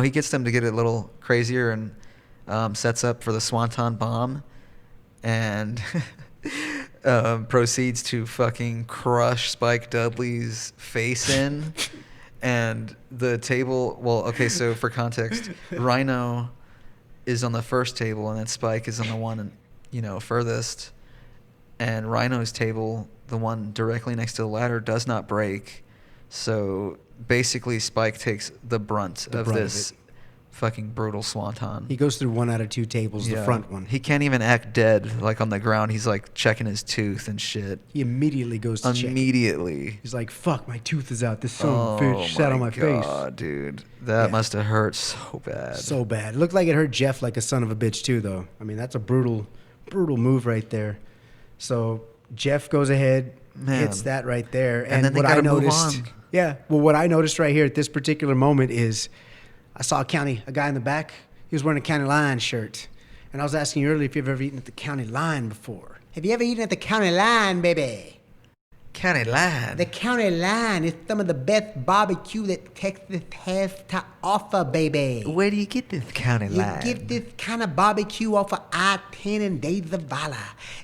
he gets them to get a little crazier and sets up for the Swanton bomb and proceeds to fucking crush Spike Dudley's face in. And the table, so for context, Rhino is on the first table and then Spike is on the one, furthest. And Rhino's table, the one directly next to the ladder, does not break. So basically Spike takes the brunt of this fucking brutal swanton. He goes through 1 out of 2 tables, the front one. He can't even act dead, like on the ground. He's like checking his tooth and shit. He immediately goes to check. Immediately. He's like, fuck, my tooth is out. This son of a bitch sat on my God, face. dude. That Yeah. must have hurt so bad. So bad. It looked like it hurt Jeff like a son of a bitch too, though. I mean, that's a brutal move right there. So Jeff goes ahead, hits that right there. And then they what gotta I move noticed, on. yeah. Well, what I noticed right here at this particular moment is I saw a guy in the back. He was wearing a County Line shirt. And I was asking you earlier if you've ever eaten at the County Line before. Have you ever eaten at the County Line, baby? County Line. The County Line is some of the best barbecue that Texas has to offer, baby. Where do you get this County You Line? get this kind of barbecue off of I-10 and Days of Valor.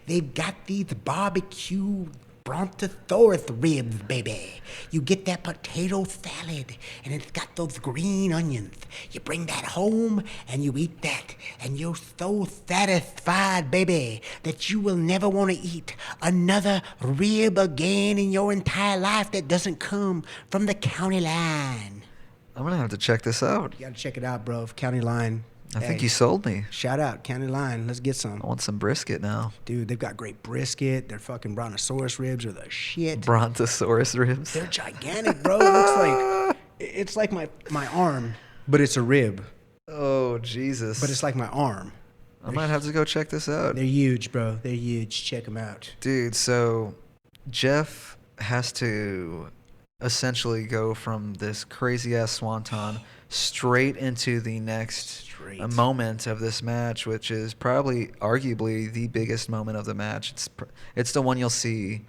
They've got these barbecue brontosaurus ribs, baby. You get that potato salad, and it's got those green onions. You bring that home, and you eat that, and you're so satisfied, baby, that you will never want to eat another rib again in your entire life that doesn't come from the County Line. I'm going to have to check this out. You got to check it out, bro. County Line. I think Hey, you sold me. Shout out, County Line. Let's get some. I want some brisket now. Dude, they've got great brisket. Their fucking brontosaurus ribs are the shit. Brontosaurus ribs. They're gigantic, bro. It looks like it's like my arm, but it's a rib. Oh, Jesus. But it's like my arm. I might have to go check this out. They're huge, bro. They're huge. Check them out. Dude, so Jeff has to essentially go from this crazy ass swanton straight into the next great. a moment of this match, which is probably arguably the biggest moment of the match. It's the one you'll see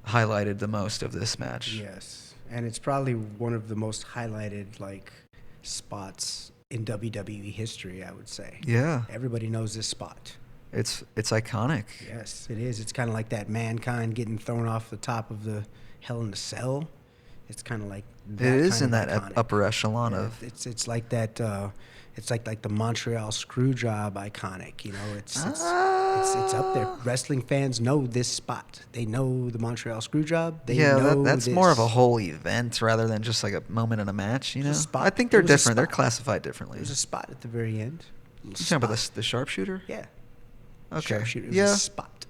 highlighted the most of this match. Yes, and it's probably one of the most highlighted like spots in WWE history, I would say. Yeah. Everybody knows this spot. It's iconic. Yes, it is. It's kind of like that Mankind getting thrown off the top of the Hell in a Cell. It's kind of like that. It is kind in of that iconic. upper echelon Yeah, of. it's like that. It's like the Montreal Screwjob iconic. You know, it's up there. Wrestling fans know this spot. They know the Montreal Screwjob. They know That's this. more of a whole event rather than just like a moment in a match. You know, There's a spot. I think they're There was a different. They're spot. classified differently. There's a spot at the very end. You talking about the sharpshooter? Yeah. Okay. Sharpshooter. Yeah. There's a spot.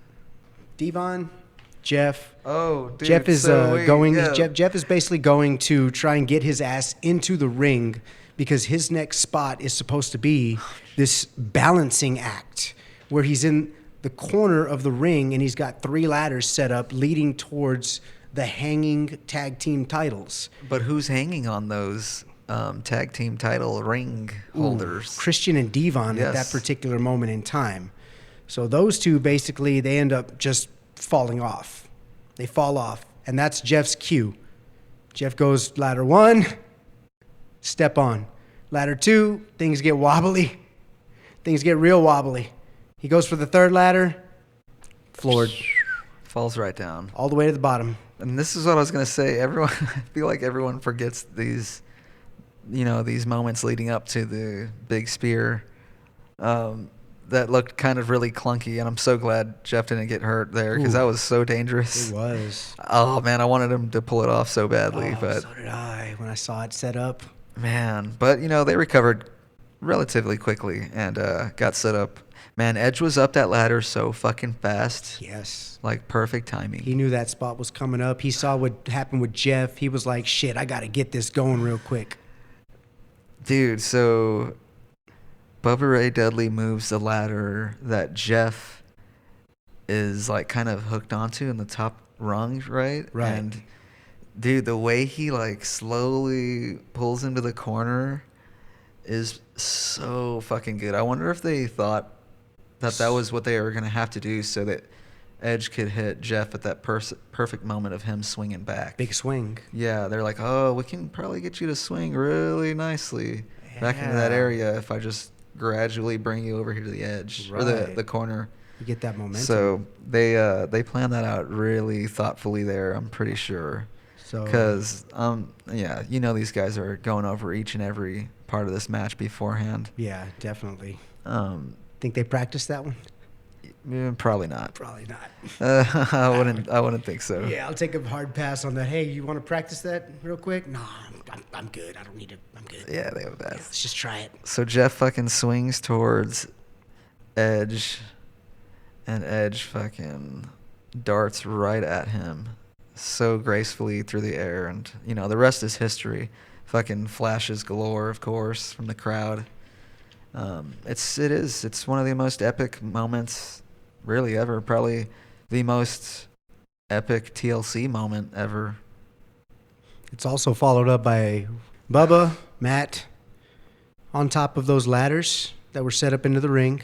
Devon, Jeff. Oh, dude. Jeff is wait, going. yeah. Jeff is basically going to try and get his ass into the ring because his next spot is supposed to be this balancing act where he's in the corner of the ring and he's got 3 ladders set up leading towards the hanging tag team titles. But who's hanging on those tag team title ring holders? Christian and Devon at that Yes. particular moment in time. So those two basically they end up just falling off. They fall off, and that's Jeff's cue. Jeff goes ladder 1, step on. Ladder 2, things get wobbly. Things get real wobbly. He goes for the 3rd ladder, floored Falls right down. all the way to the bottom. And this is what I was gonna say. Everyone, I feel like everyone forgets these, these moments leading up to the big spear, that looked kind of really clunky. And I'm so glad Jeff didn't get hurt there because Ooh. that was so dangerous. It was. Oh man, I wanted him to pull it off so badly, but So did I when I saw it set up. man, but they recovered relatively quickly and got set up. Man, Edge was up that ladder so fucking fast. Yes. Like perfect timing. He knew that spot was coming up. He saw what happened with Jeff. He was like, shit, I got to get this going real quick. Dude, so Bubba Ray Dudley moves the ladder that Jeff is like kind of hooked onto in the top rung, right? Right. And dude, the way he like slowly pulls him to the corner is so fucking good. I wonder if they thought that was what they were going to have to do so that Edge could hit Jeff at that perfect moment of him swinging back. Big swing. Yeah, they're like, oh, we can probably get you to swing really nicely back into that Yeah. area if I just gradually bring you over here to the edge or Right. the corner. You get that momentum. So they planned that out really thoughtfully there. I'm pretty sure, So because these guys are going over each and every part of this match beforehand. yeah, definitely. Um, Think they practiced that one? Probably not. Probably not. I wouldn't think so. Yeah, I'll take a hard pass on that. Hey, you want to practice that real quick? No, I'm good. I don't need to. I'm good. Yeah, they have a Yeah, bad. let's just try it. So Jeff fucking swings towards Edge, and Edge fucking darts right at him so gracefully through the air. And, the rest is history. Fucking flashes galore, of course, from the crowd. It's one of the most epic moments really ever. Probably the most epic TLC moment ever. It's also followed up by Bubba, Matt, on top of those ladders that were set up into the ring.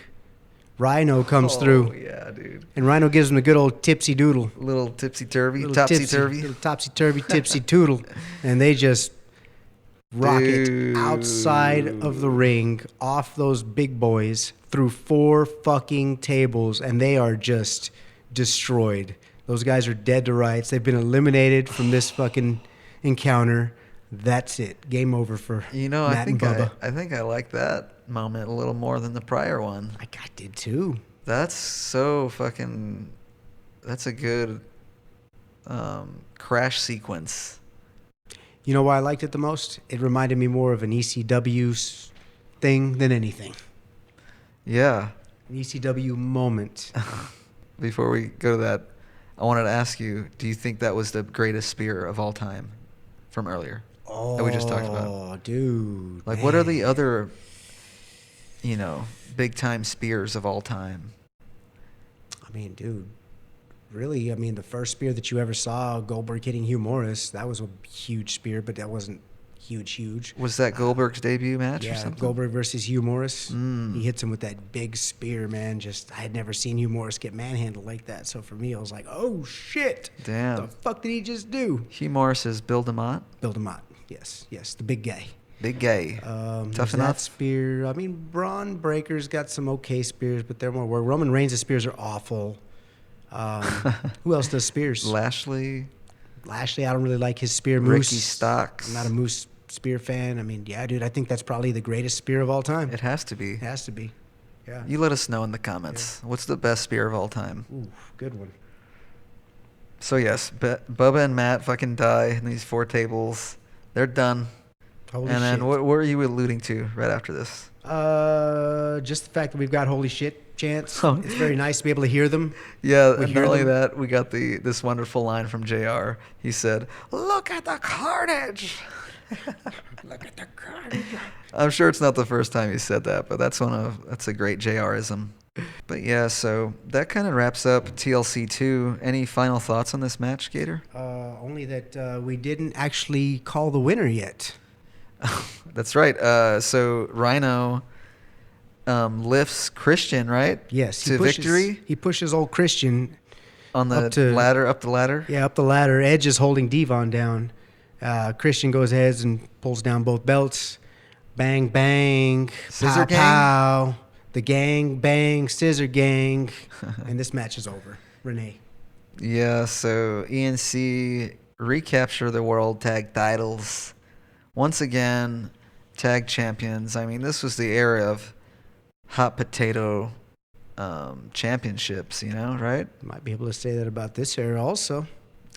Rhino comes through, Yeah, dude. and Rhino gives him a good old tipsy doodle. Little tipsy-turvy, Little topsy-turvy. Little topsy-turvy, tipsy toodle. And they just rock it Dude. outside of the ring, off those big boys, through 4 fucking tables, and they are just destroyed. Those guys are dead to rights. They've been eliminated from this fucking encounter. That's it. Game over for Matt and Bubba. I think I like that moment a little more than the prior one. I did too. That's so fucking. That's a good crash sequence. You know why I liked it the most? It reminded me more of an ECW thing than anything. Yeah. An ECW moment. Before we go to that, I wanted to ask you: do you think that was the greatest spear of all time from earlier that we just talked about? Oh, dude. Like, what are man. the other, big time spears of all time? I mean, dude. Really, the first spear that you ever saw, Goldberg hitting Hugh Morris, that was a huge spear, but that wasn't huge. Was that Goldberg's debut match or Yeah, something? Goldberg versus Hugh Morris. He hits him with that big spear, man. I had never seen Hugh Morris get manhandled like that. So for me, I was like, oh, shit. Damn. What the fuck did he just do? Hugh Morris is Bill DeMott. Bill DeMott. Yes, the big guy. Big gay. Tough Tough that enough. spear. I mean, Braun Breaker's got some okay spears, but they're more work. Roman Reigns' spears are awful. Who else does spears? Lashley. Lashley, I don't really like his spear. Ricky Moose. Starks. I'm not a Moose spear fan. I mean, yeah, dude, I think that's probably the greatest spear of all time. It has to be. It has to be. Yeah. You let us know in the comments. What's the best spear of all time? Ooh, good one. So yes, Bubba and Matt fucking die in these 4 tables. They're done. Holy And then shit. what were you alluding to right after this? Just the fact that we've got holy shit chants. Oh. It's very nice to be able to hear them. Yeah, We and hear not only them. that, we got this wonderful line from JR. He said, "Look at the carnage." Look at the carnage. I'm sure it's not the first time he said that, but that's a great JRism. But yeah, so that kind of wraps up TLC 2. Any final thoughts on this match, Gator? Only that we didn't actually call the winner yet. That's right. So Rhino lifts Christian, right? Yes. To victory He pushes old Christian on the up the ladder. Yeah, up the ladder. Edge is holding Devon down. Christian goes ahead and pulls down both belts. Bang, bang. Scissor pow, gang? pow. The gang, bang, scissor gang. And this match is over. Renee. Yeah, so ENC recapture the world tag titles. Once again, tag champions. I mean, this was the era of hot potato championships, right? Might be able to say that about this era also.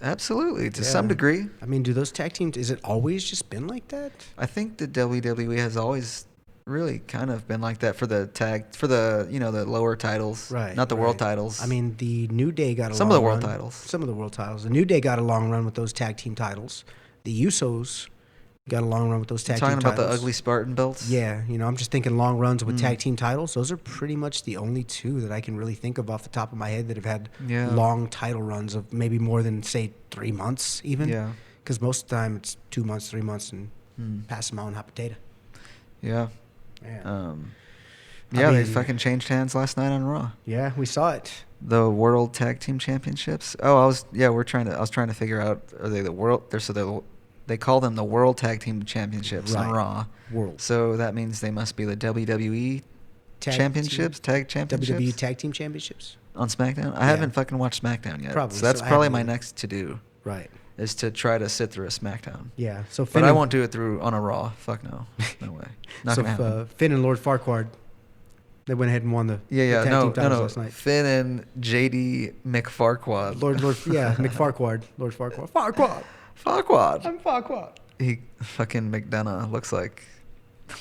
Absolutely, to Yeah. some degree. I mean, do those tag teams, is it always just been like that? I think the WWE has always really kind of been like that for the the lower titles, Right. not the world right. titles. I mean, the New Day got a Some long of the world run. titles. Some of the world titles. The New Day got a long run with those tag team titles. The Usos got a long run with those tag talking team about titles. the ugly Spartan belts. Yeah, I'm just thinking long runs with tag team titles. Those are pretty much the only two that I can really think of off the top of my head that have had Yeah. long title runs of maybe more than, say, 3 months even. Yeah. Because most of the time it's 2 months, 3 months, and pass them on hot potato. Yeah. Yeah. Yeah, they mean- fucking changed hands last night on Raw. Yeah, we saw it. The World Tag Team Championships. Oh, I was trying to figure out, are they the world? They call them the World Tag Team Championships on Right. Raw. World. So that means they must be the WWE Tag Championships, Tag Championships WWE Tag Team Championships. on SmackDown. I Yeah. haven't fucking watched SmackDown yet. Probably, So that's so I probably haven't my either. next to do, Right. is to try to sit through a SmackDown. Yeah. So But Finn I and- won't do it on a Raw. Fuck no. No way. Not so gonna happen. Finn and Lord Farquaad, they went ahead and won the Yeah, tag no, team titles no. last night. Finn and JD McFarquad. Lord, McFarquad. Lord Farquaad. Farquaad. Farquad. I'm Farquad. He fucking McDonough looks like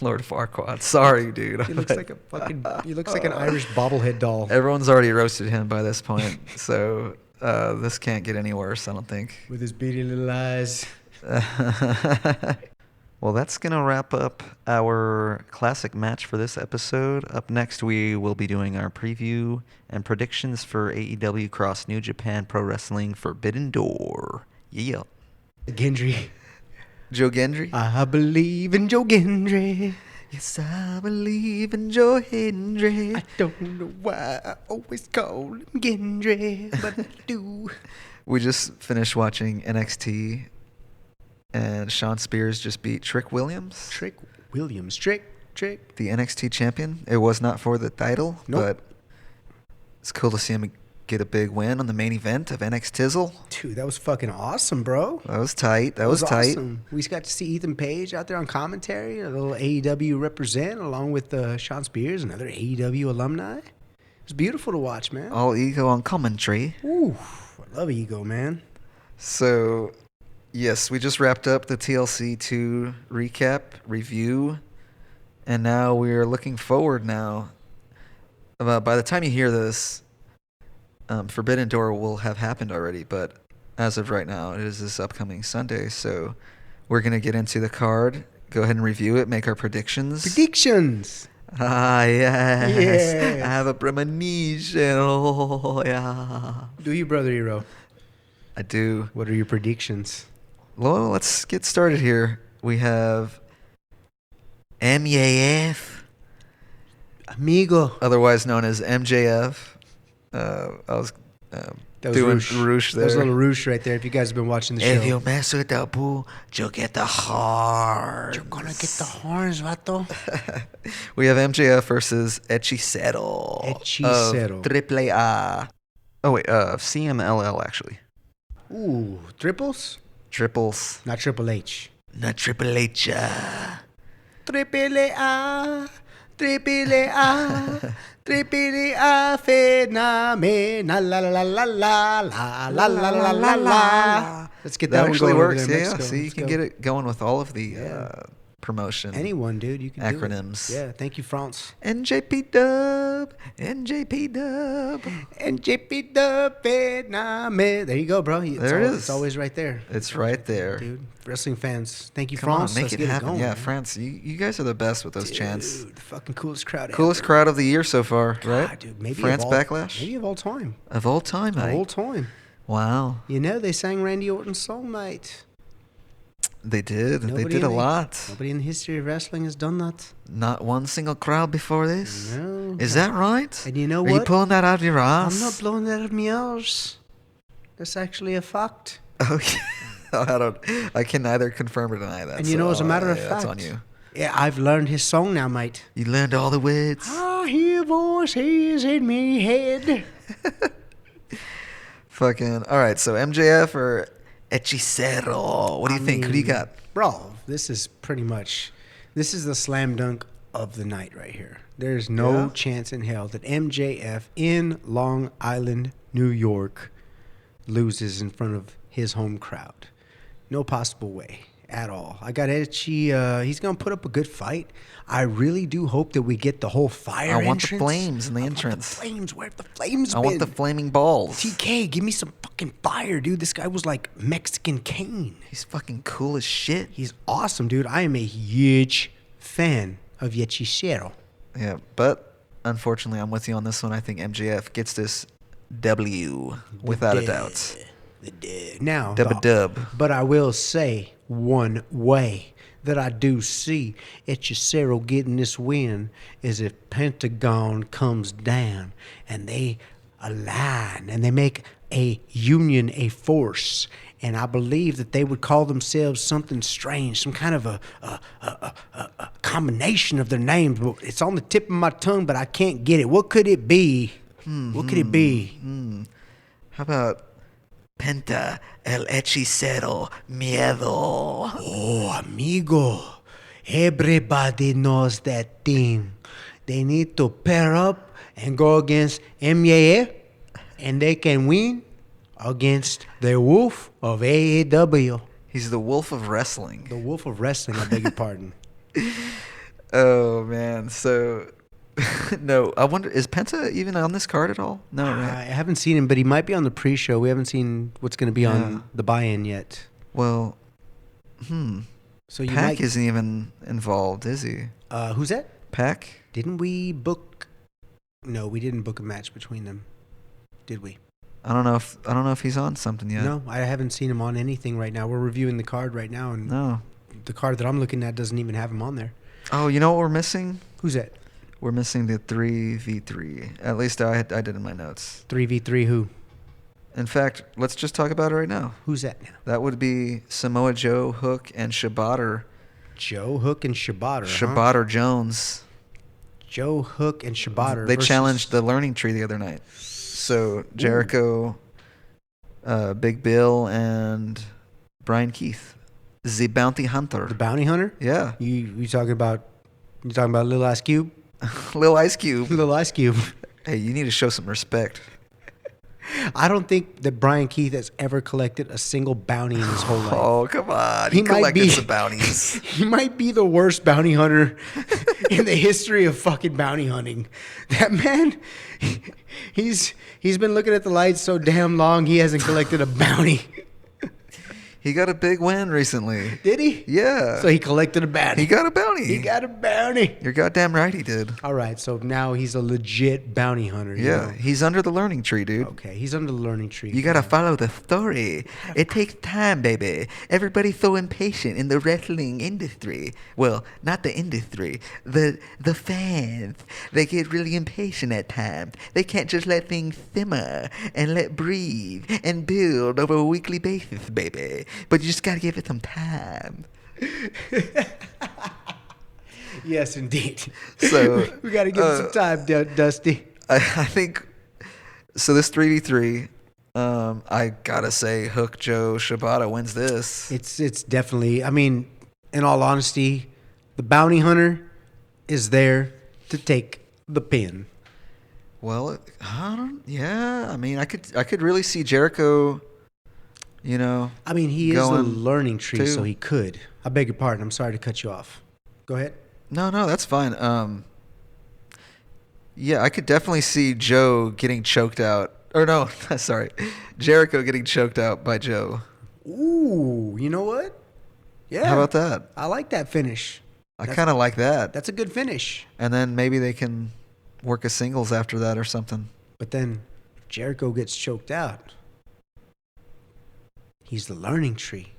Lord Farquaad. Sorry, dude. He looks like he looks like an Irish bobblehead doll. Everyone's already roasted him by this point, so this can't get any worse, I don't think. With his beady little eyes. Well, that's going to wrap up our classic match for this episode. Up next, we will be doing our preview and predictions for AEW Cross New Japan Pro Wrestling Forbidden Door. Yeah. Gendry. Joe Gendry? I believe in Joe Gendry. Yes, I believe in Joe Hendry. I don't know why I always call him Gendry, but I do. We just finished watching NXT, and Sean Spears just beat Trick Williams, Trick Williams. Trick. the NXT champion. It was not for the title, Nope. but it's cool to see him get a big win on the main event of NXT Tizzle. Dude, that was fucking awesome, bro. That was tight. That was tight. Awesome. We just got to see Ethan Page out there on commentary, a little AEW represent, along with Sean Spears, another AEW alumni. It was beautiful to watch, man. All ego on commentary. Ooh, I love Ego, man. So, yes, we just wrapped up the TLC 2 recap, review, and now we're looking forward now. By the time you hear this, Forbidden Door will have happened already, but as of right now, it is this upcoming Sunday, so we're going to get into the card, go ahead and review it, make our predictions. Predictions. Ah, yes. Yes. I have a premonition. Oh, yeah. Do you, Brother Hero? I do. What are your predictions? Well, let's get started here. We have MJF, Amigo. otherwise known as MJF. I was That was doing Roosh. Roosh there. That was a little Roosh right there. If you guys have been watching the show. If you mess with the bull, you'll get the horns. You're gonna get the horns, vato. We have MJF versus Hechicero. Hechicero. Of AAA. Oh, wait. CMLL, actually. Ooh, triples? Triples. Not Triple H. Not Triple H. Triple A. Triple A. Triple A. Phenomenal. La la la la la la la la la la. Let's get that one actually going works. over there in Yeah, Mexico. see, you Let's can go. get it going with all of the promotion. Anyone, dude. You can Acronyms. do it. Yeah, thank you, France. NJPW. NJPW. NJPW. Phenomenal. There you go, bro. There it is. It's always right there. It's right there. Dude, wrestling fans, thank you, Come on, France. make Let's it get happen. going, Yeah, man. France, you guys are the best with those chants. Dude, the fucking coolest crowd Coolest ever. crowd of the year so far, right? God, dude, maybe France of all, Backlash? Maybe of all time. Of all time, Of mate. all time. Wow. You know, they sang Randy Orton's song, mate. They did. They Nobody did a in the- lot. Nobody in the history of wrestling has done that. Not one single crowd before this. No. Is that right? And you know Are what? you pulling that out of your ass? I'm not blowing that out of my arse. That's actually a fact. Okay. I can neither confirm or deny that. And you know, as a matter of that's fact, on you. Yeah, I've learned his song now, mate. You learned all the words. I hear voices in me head. Fucking. All right. So MJF or Hechicero? What do you think? Who do you got? Bro, this is the slam dunk of the night right here. There's no Yeah? chance in hell that MJF in Long Island, New York, loses in front of his home crowd. No possible way at all. I got Etchy. He's going to put up a good fight. I really do hope that we get the whole fire I want the entrance. flames in the I want entrance. the flames. Where have the flames I been? want the flaming balls. TK, give me some fucking fire, dude. This guy was like Mexican Kane. He's fucking cool as shit. He's awesome, dude. I am a huge fan of Hechicero. Yeah, but unfortunately, I'm with you on this one. I think MJF gets this W without a doubt. Now, Dub. but I will say one way that I do see Hechicero getting this win is if Pentagon comes down and they align and they make a union, a force. And I believe that they would call themselves something strange, some kind of a combination of their names. But it's on the tip of my tongue, but I can't get it. What could it be? What could it be? How about Penta el Hechicero Miedo? Oh, amigo. Everybody knows that thing. They need to pair up and go against MJF, and they can win against the Wolf of AEW. He's the wolf of wrestling. The Wolf of Wrestling, I beg your pardon. Oh, man. So, no. I wonder, is Penta even on this card at all? No, I right? haven't seen him, but he might be on the pre-show. We haven't seen what's going to be Yeah. on the buy-in yet. Well, So you Pac might. isn't even involved, is he? Who's that? Pac? Didn't we book? No, we didn't book a match between them, did we? I don't know if he's on something yet. No, I haven't seen him on anything right now. We're reviewing the card right now, and No. the card that I'm looking at doesn't even have him on there. Oh, you know what we're missing? Who's that? We're missing the 3v3. At least I did in my notes. 3v3 who? In fact, let's just talk about it right now. Who's that now? That would be Samoa Joe, Hook, and Shibata. Joe Hook and Shibata. Huh? Shibata Jones. Joe Hook and Shibata. They versus- challenged the Learning Tree the other night. So Jericho, Big Bill, and Brian Keith, the Bounty Hunter. the Bounty Hunter. Yeah, You talking about Lil Ice Cube? Lil Ice Cube. Lil Ice Cube. Hey, you need to show some respect. I don't think that Brian Keith has ever collected a single bounty in his whole life. Oh, come on. He He might collected be- some bounties. He might be the worst bounty hunter in the history of fucking bounty hunting. That man, he's been looking at the lights so damn long he hasn't collected a bounty. He got a big win recently. Did he? Yeah. So he collected a bounty. He got a bounty. He got a bounty. You're goddamn right he did. All right, so now he's a legit bounty hunter. You Yeah, know? he's under the learning tree, dude. Okay, he's under the learning tree. You gotta follow the story. It takes time, baby. Everybody's so impatient in the wrestling industry. Well, not the industry. The fans. They get really impatient at times. They can't just let things simmer and let breathe and build over a weekly basis, baby. But you just gotta give it some time. Yes, indeed. So we got to give him some time, Dusty. I think so. This 3v3, I gotta say, Hook Joe Shibata wins this. It's definitely. I mean, in all honesty, the bounty hunter is there to take the pin. Well, yeah. I mean, I could really see Jericho. You know. I mean, he is a learning tree, too. so he could. I beg your pardon. I'm sorry to cut you off. Go ahead. No, that's fine. Yeah, I could definitely see Joe getting choked out. Or no, sorry, Jericho getting choked out by Joe. Ooh, you know what? Yeah. How about that? I like that finish. I kind of like that. That's a good finish. And then maybe they can work a singles after that or something. But then Jericho gets choked out. He's the learning tree.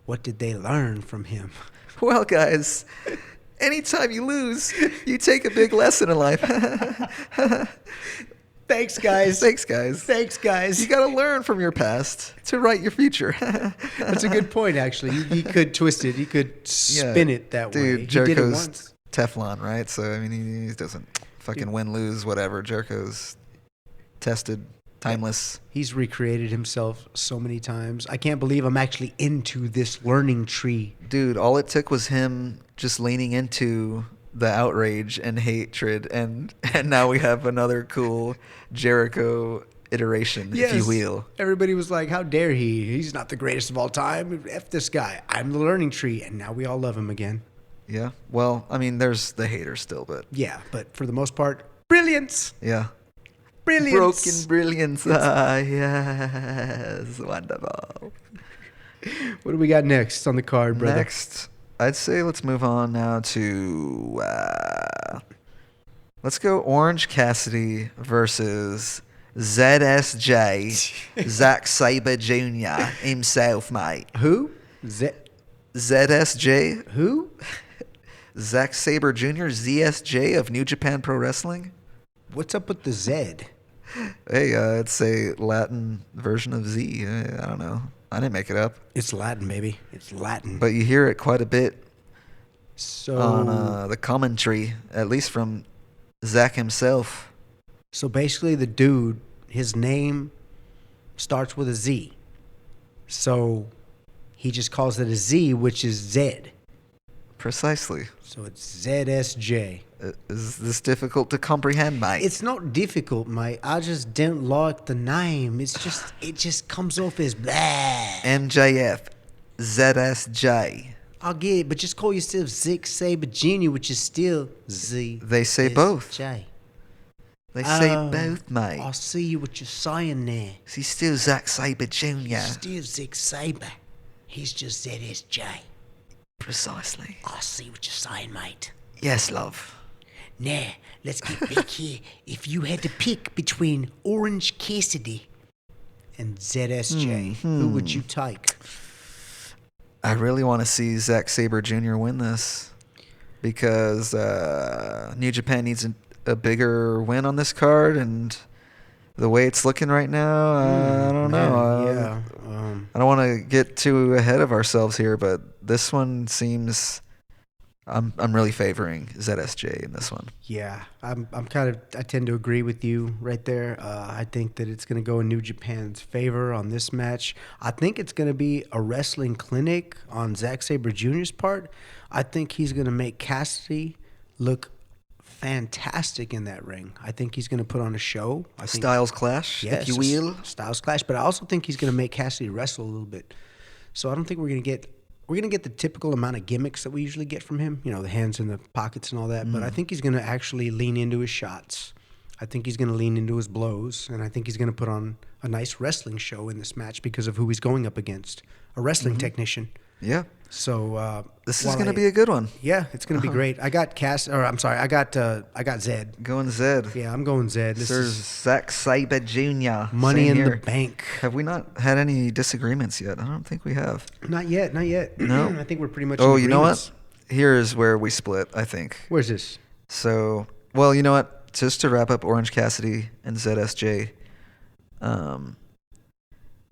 What did they learn from him? Well, guys, anytime you lose, you take a big lesson in life. Thanks, guys. Thanks, guys. Thanks, guys. You got to learn from your past to write your future. That's a good point, actually. He could twist it. He could spin it that way. He Jericho's did it once. Teflon, right? So, I mean, he doesn't fucking win, lose, whatever. Jericho's tested, timeless. He's recreated himself so many times. I can't believe I'm actually into this learning tree. Dude, all it took was him just leaning into the outrage and hatred, and now we have another cool Jericho iteration, if you will. Everybody was like, how dare he? He's not the greatest of all time. F this guy. I'm the learning tree, and now we all love him again. Yeah. Well, I mean, there's the haters still, but... Yeah, but for the most part, brilliance. Yeah. Brilliance. Broken brilliance. Ah, yes. Wonderful. What do we got next on the card, brother? Next, I'd say let's move on now to... let's go Orange Cassidy versus ZSJ, Zack Sabre Jr. himself, mate. Who? ZSJ? Who? Zack Sabre Jr., ZSJ of New Japan Pro Wrestling. What's up with the Z? Hey, it's a Latin version of Z. I don't know. I didn't make it up. It's Latin, baby. It's Latin. But you hear it quite a bit so on the commentary, at least from Zack himself. So basically, the dude, his name starts with a Z. So he just calls it a Z, which is Z. Precisely. So it's ZSJ. Is this difficult to comprehend, mate? It's not difficult, mate. I just don't like the name. It just comes off as blah. NJF, ZSJ. I get it, but just call yourself Zack Sabre Jr., which is still Z. They say both. J. They say both, mate. I see what you're saying there. He's still Zack Sabre Jr. Still Zack Sabre. He's just ZSJ. Precisely. I see what you're saying, mate. Yes, love. Now, let's get back here. If you had to pick between Orange Cassidy and ZSJ, who would you take? I really want to see Zack Sabre Jr. win this because New Japan needs a bigger win on this card, and the way it's looking right now, I don't know. I don't want to get too ahead of ourselves here, but this one seems... I'm really favoring ZSJ in this one. Yeah, I tend to agree with you right there. I think that it's going to go in New Japan's favor on this match. I think it's going to be a wrestling clinic on Zack Sabre Jr.'s part. I think he's going to make Cassidy look fantastic in that ring. I think he's going to put on a show. Styles clash, yes, if you will. Styles clash, but I also think he's going to make Cassidy wrestle a little bit. So I don't think we're going to get the typical amount of gimmicks that we usually get from him, the hands in the pockets and all that. But I think he's going to actually lean into his shots. I think he's going to lean into his blows, and I think he's going to put on a nice wrestling show in this match because of who he's going up against. a wrestling technician. Yeah. So This is going to be a good one. Yeah, it's going to be great. I got I got Zed. Going Zed. Yeah, I'm going Zed. This Sir is Zack Sabre Jr. Money Same in the here. Bank. Have we not had any disagreements yet? I don't think we have. Not yet. No. I think we're pretty much. Oh, in you know agreements. what? Here's where we split, I think. Where's this? So, well, you know what? Just to wrap up Orange Cassidy and ZSJ.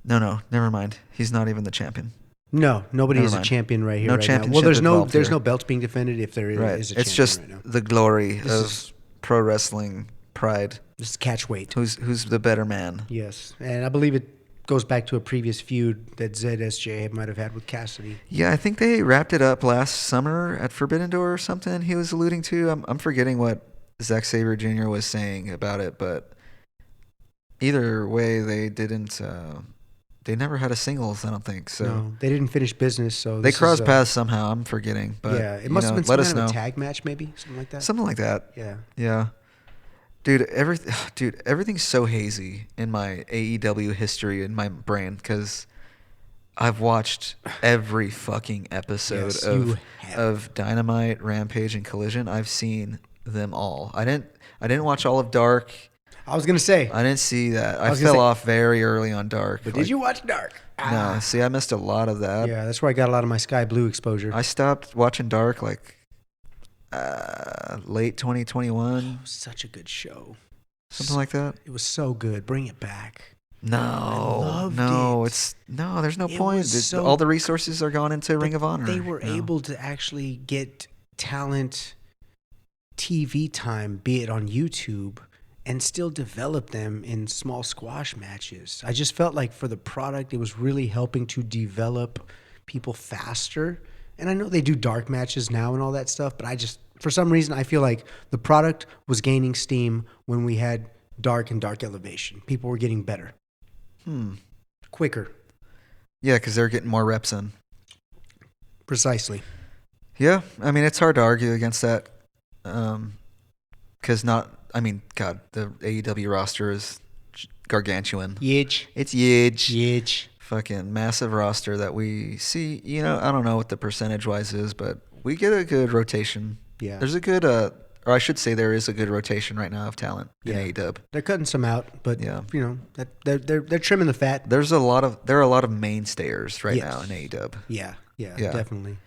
No, never mind. He's not even the champion. No, nobody Never is a mind. champion right here. No right now. championship Well, there's involved no here. belts being defended if there is Right. a champion It's just right now. the glory This of is- pro wrestling pride. This is catch weight. Who's the better man? Yes, and I believe it goes back to a previous feud that ZSJ might have had with Cassidy. Yeah, I think they wrapped it up last summer at Forbidden Door or something he was alluding to. I'm forgetting what Zack Sabre Jr. was saying about it, but either way, they didn't. They never had a singles, I don't think. So No, they didn't finish business, so they this crossed is, paths somehow. I'm forgetting, but yeah, it must have been let some us kind know. of a tag match, maybe something like that. Something like that. Yeah, Yeah. Dude, everything's so hazy in my AEW history in my brain because I've watched every fucking episode Yes, you have. of Dynamite, Rampage, and Collision. I've seen them all. I didn't watch all of Dark. I was gonna say, I didn't see that. I was gonna fell say- off very early on Dark. but Like, did you watch Dark? No, see, I missed a lot of that. Yeah, that's where I got a lot of my Sky Blue exposure. I stopped watching Dark like late 2021, Such a good show. something like that. It was so good. Bring it back. No, loved no, it. it's no. There's no It point. was so- All the resources are gone into Ring of Honor. They were you know? able to actually get talent TV time, be it on YouTube, and still develop them in small squash matches. I just felt like for the product, it was really helping to develop people faster. And I know they do dark matches now and all that stuff, but for some reason, I feel like the product was gaining steam when we had dark and dark elevation. People were getting better, quicker. Yeah, because they're getting more reps in. Precisely. Yeah, I mean it's hard to argue against that, because God, the AEW roster is gargantuan. Huge. It's huge. Huge. Fucking massive roster that we see. I don't know what the percentage wise is, but we get a good rotation. Yeah. There's a good, or I should say, there is a good rotation right now of talent in AEW. They're cutting some out, but Yeah. they're trimming the fat. There are a lot of mainstayers right Yes. now in AEW. Yeah, Yeah. definitely.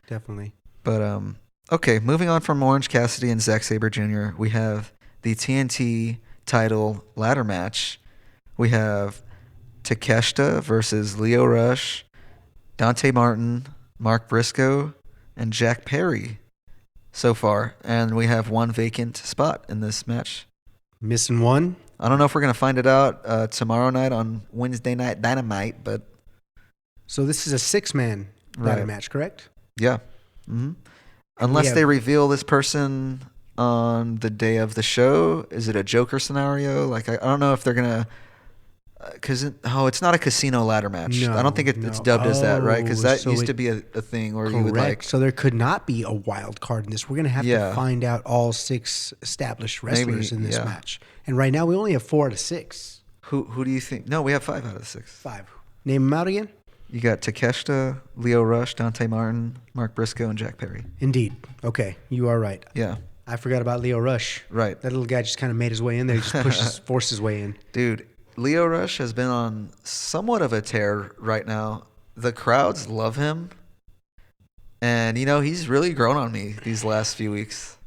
But okay, moving on from Orange Cassidy and Zack Sabre Jr., we have the TNT title ladder match. We have Takeshita versus Lio Rush, Dante Martin, Mark Briscoe, and Jack Perry so far. And we have one vacant spot in this match. Missing one. I don't know if we're going to find it out tomorrow night on Wednesday Night Dynamite, but So this is a 6-man ladder Right. match, correct? yeah. Unless have- they reveal this person on the day of the show. Is it a Joker scenario? Like, I don't know if they're going to... Because it's not a casino ladder match. No, I don't think it's no. dubbed as that, right? Because Oh, that so used it- to be a thing where you Correct. would like... So there could not be a wild card in this. We're going to have Yeah. to find out all 6 established wrestlers Maybe, in this yeah. match. And right now we only have 4 out of 6. Who do you think? No, we have 5 out of the 6. 5. Name them out again? You got Takeshita, Lio Rush, Dante Martin, Mark Briscoe, and Jack Perry. Indeed. Okay, you are right. Yeah, I forgot about Lio Rush. right. That little guy just kind of made his way in there. He just forced his way in. Dude, Lio Rush has been on somewhat of a tear right now. The crowds love him. And, he's really grown on me these last few weeks.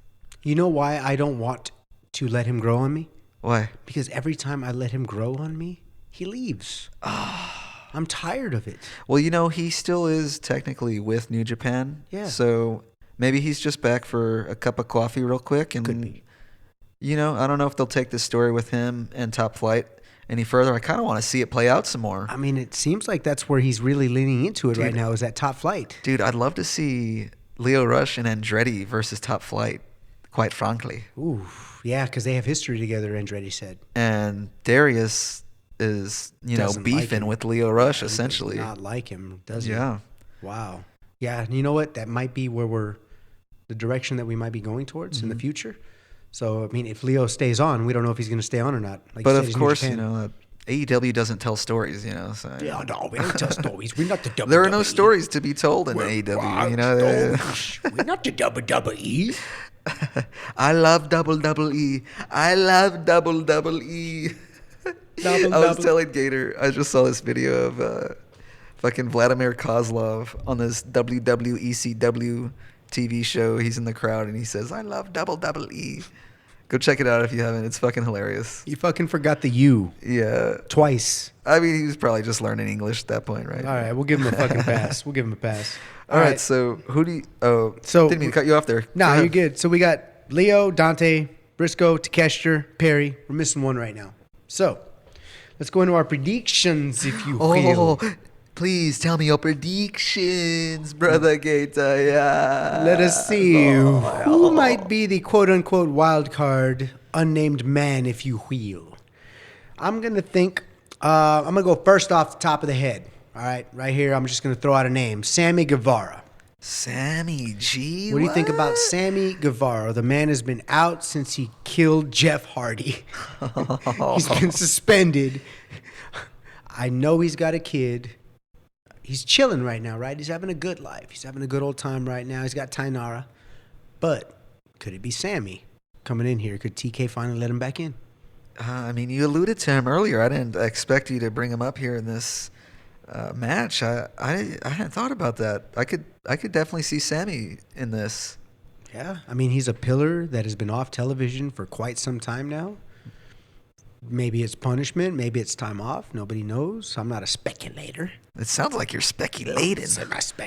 You know why I don't want to let him grow on me? Why? Because every time I let him grow on me, he leaves. I'm tired of it. Well, he still is technically with New Japan. Yeah. So maybe he's just back for a cup of coffee real quick. And, Could be. I don't know if they'll take this story with him and Top Flight any further. I kind of want to see it play out some more. I mean, it seems like that's where he's really leaning into it right now, is that Top Flight. Dude, I'd love to see Lio Rush and Andretti versus Top Flight, quite frankly. Ooh, yeah, because they have history together, Andretti said. And Darius is, Doesn't like beefing him. with Lio Rush, He does essentially. not like him, does he? Yeah. Wow. Yeah, and you know what? That might be where the direction that we might be going towards in the future. So, I mean, if Leo stays on, we don't know if he's going to stay on or not. Like But you said, of he's New course, Japan. AEW doesn't tell stories, So Yeah, no, we don't tell stories. We're not the WWE. there are no stories to be told in AEW. We're not the WWE. I love WWE. I love WWE. I was telling Gator, I just saw this video of fucking Vladimir Kozlov on this WWECW TV show. He's in the crowd and he says, I love WWE. Go check it out if you haven't. It's fucking hilarious. You fucking forgot the U. Yeah. Twice. I mean, he was probably just learning English at that point, right? All right, we'll give him a fucking pass. All right, so who do you... Oh, so didn't mean to cut you off there. No, you're good. So we got Leo, Dante, Briscoe, Takeshita, Perry. We're missing one right now. So let's go into our predictions, if you will. Please tell me your predictions, Brother Gator. Yeah. Let us see. Who might be the quote-unquote wild card, unnamed man, if you will? I'm going to think... I'm going to go first off the top of the head. All right here, I'm just going to throw out a name. Sammy Guevara. Sammy G? What do you think about Sammy Guevara? The man has been out since he killed Jeff Hardy. He's been suspended. I know he's got a kid. He's chilling right now, right? He's having a good life. He's having a good old time right now. He's got Tainara. But could it be Sammy coming in here? Could TK finally let him back in? I mean, you alluded to him earlier. I didn't expect you to bring him up here in this match. I hadn't thought about that. I could definitely see Sammy in this. Yeah, I mean, he's a pillar that has been off television for quite some time now. Maybe it's punishment. Maybe it's time off. Nobody knows. I'm not a speculator. It sounds like you're speculating.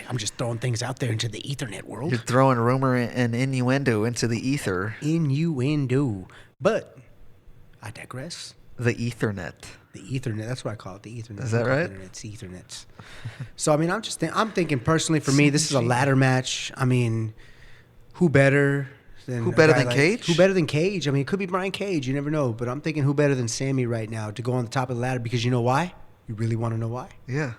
I'm just throwing things out there into the Ethernet world. You're throwing rumor and innuendo into the ether. Innuendo. But I digress. The Ethernet. The Ethernet. That's what I call it. The Ethernet. Is that right? It's Ethernets. So, I mean, I'm thinking personally for me, this is a ladder match. I mean, who better than Cage? Who better than Cage? I mean, it could be Brian Cage. You never know. But I'm thinking who better than Sammy right now to go on the top of the ladder, because you know why? You really want to know why? Yeah.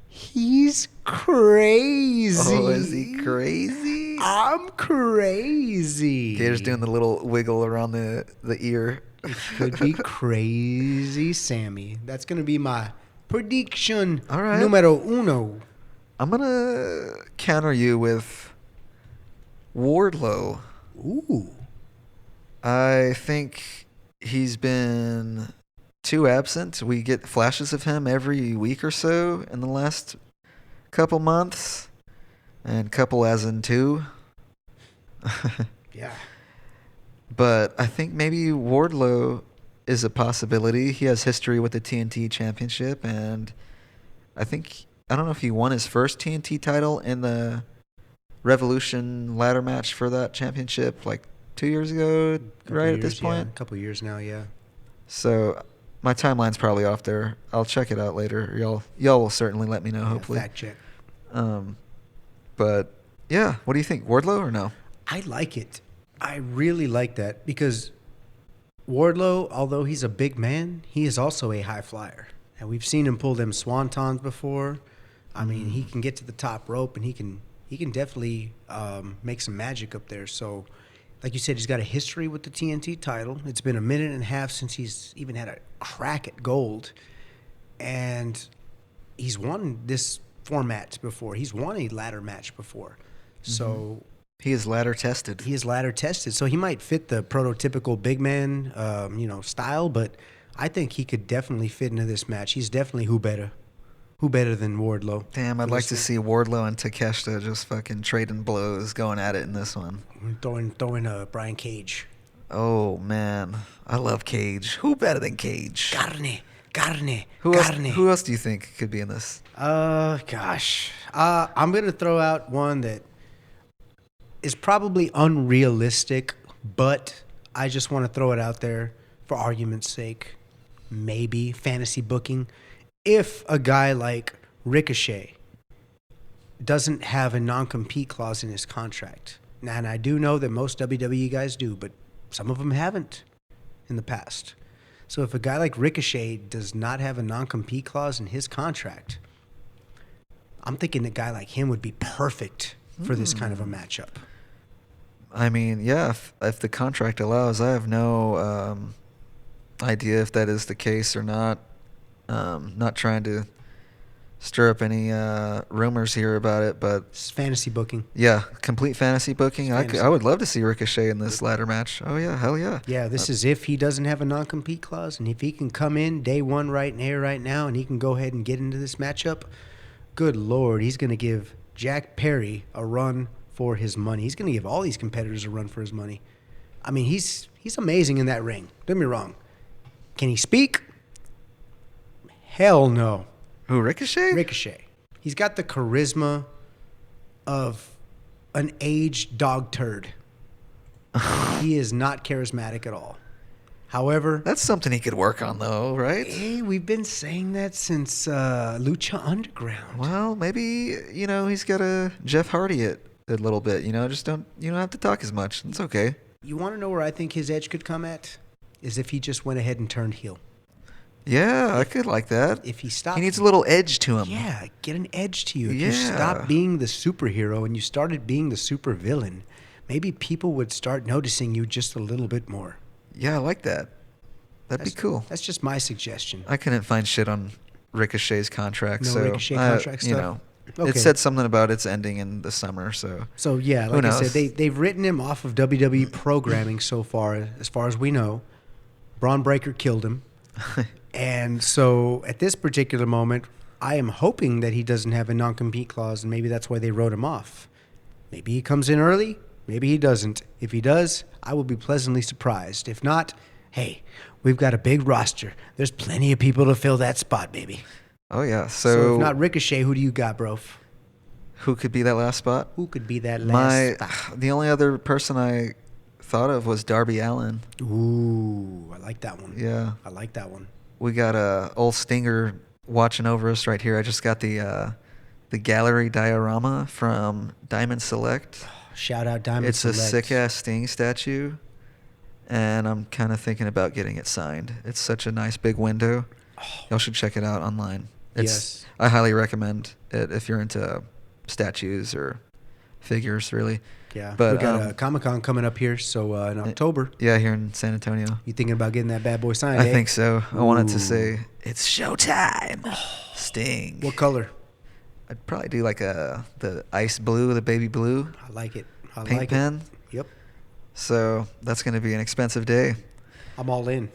He's crazy. Oh, is he crazy? I'm crazy. Gator's doing the little wiggle around the ear. It could be crazy Sammy. That's going to be my prediction. All right. Numero uno. I'm going to counter you with Wardlow. Ooh. I think he's been too absent. We get flashes of him every week or so in the last couple months. And couple as in two. Yeah. But I think maybe Wardlow is a possibility. He has history with the TNT Championship, and I don't know if he won his first TNT title in the Revolution ladder match for that championship like 2 years ago, right at this point? Yeah, a couple years now, yeah. So my timeline's probably off there. I'll check it out later. Y'all will certainly let me know, hopefully. Fact check. But yeah, what do you think? Wardlow or no? I like it. I really like that because Wardlow, although he's a big man, he is also a high flyer. And we've seen him pull them swantons before. I mean, he can get to the top rope, and he can definitely make some magic up there. So, like you said, he's got a history with the TNT title. It's been a minute and a half since he's even had a crack at gold. And he's won this format before. He's won a ladder match before. So he is ladder tested. So he might fit the prototypical big man, style, but I think he could definitely fit into this match. He's definitely who better than Wardlow. Damn, I'd like to see Wardlow and Takeshita just fucking trading blows, going at it in this one. Throwing Brian Cage. Oh man, I love Cage. Who better than Cage? Carne. Who else do you think could be in this? Gosh. I'm gonna throw out one that is probably unrealistic, but I just want to throw it out there for argument's sake. Maybe fantasy booking. If a guy like Ricochet doesn't have a non-compete clause in his contract, now, and I do know that most WWE guys do, but some of them haven't in the past. So if a guy like Ricochet does not have a non-compete clause in his contract, I'm thinking a guy like him would be perfect for this kind of a matchup. I mean, yeah, if the contract allows, I have no idea if that is the case or not. Not trying to stir up any rumors here about it, but It's fantasy booking. yeah, complete fantasy booking. Fantasy. I would love to see Ricochet in this ladder match. Oh yeah, hell yeah. Yeah, this is if he doesn't have a non-compete clause, and if he can come in day one right now, and he can go ahead and get into this matchup, good Lord, he's going to give Jack Perry a run for his money. He's going to give all these competitors a run for his money. I mean, he's amazing in that ring. Don't get me wrong. Can he speak? Hell no. Who, Ricochet? Ricochet. He's got the charisma of an aged dog turd. He is not charismatic at all. However, That's something he could work on, though, right? hey, we've been saying that since Lucha Underground. Well, maybe he's got to Jeff Hardy it a little bit. Just don't have to talk as much. It's okay. You want to know where I think his edge could come at? Is if he just went ahead and turned heel. Yeah, I could like that. If he stopped. He needs a little edge to him. Yeah, get an edge to you. If you Yeah. stopped being the superhero and you started being the supervillain, maybe people would start noticing you just a little bit more. Yeah, I like that. That'd be cool. That's just my suggestion. I couldn't find shit on Ricochet's contract, No so Ricochet contract stuff? Okay. it said something about it's ending in the summer. So So yeah, Who like I knows? said, they've written him off of WWE programming so far as we know. Braun Breaker killed him. And so at this particular moment, I am hoping that he doesn't have a non-compete clause, and maybe that's why they wrote him off. Maybe he comes in early, maybe he doesn't. If he does, I will be pleasantly surprised. If not, hey, we've got a big roster. There's plenty of people to fill that spot, baby. oh yeah. So So, if not Ricochet, who do you got, bro? who could be that last spot? Who could be that last spot? The only other person I thought of was Darby Allin. Ooh, I like that one. Yeah, I like that one. we got old Stinger watching over us right here. I just got the gallery diorama from Diamond Select. Shout out Diamond It's a Select. sick ass Sting statue, and I'm kind of thinking about getting it signed. It's such a nice big window. Y'all should check it out online. Yes. I highly recommend it if you're into statues or figures, really. Yeah, But, we got Comic-Con coming up here, so in October. Yeah, here in San Antonio. You thinking about getting that bad boy signed, I eh? think so. I wanted to Ooh. say it's showtime. Sting. What color? I'd probably do like the ice blue, the baby blue I like it. I paint like pen. it. Yep. So that's going to be an expensive day. I'm all in.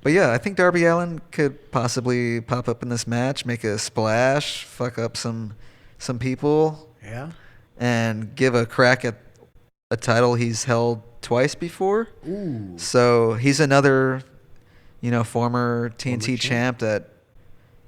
But yeah, I think Darby Allin could possibly pop up in this match, make a splash, fuck up some people, Yeah? and give a crack at a title he's held twice before. Ooh. So he's another, former TNT champ that,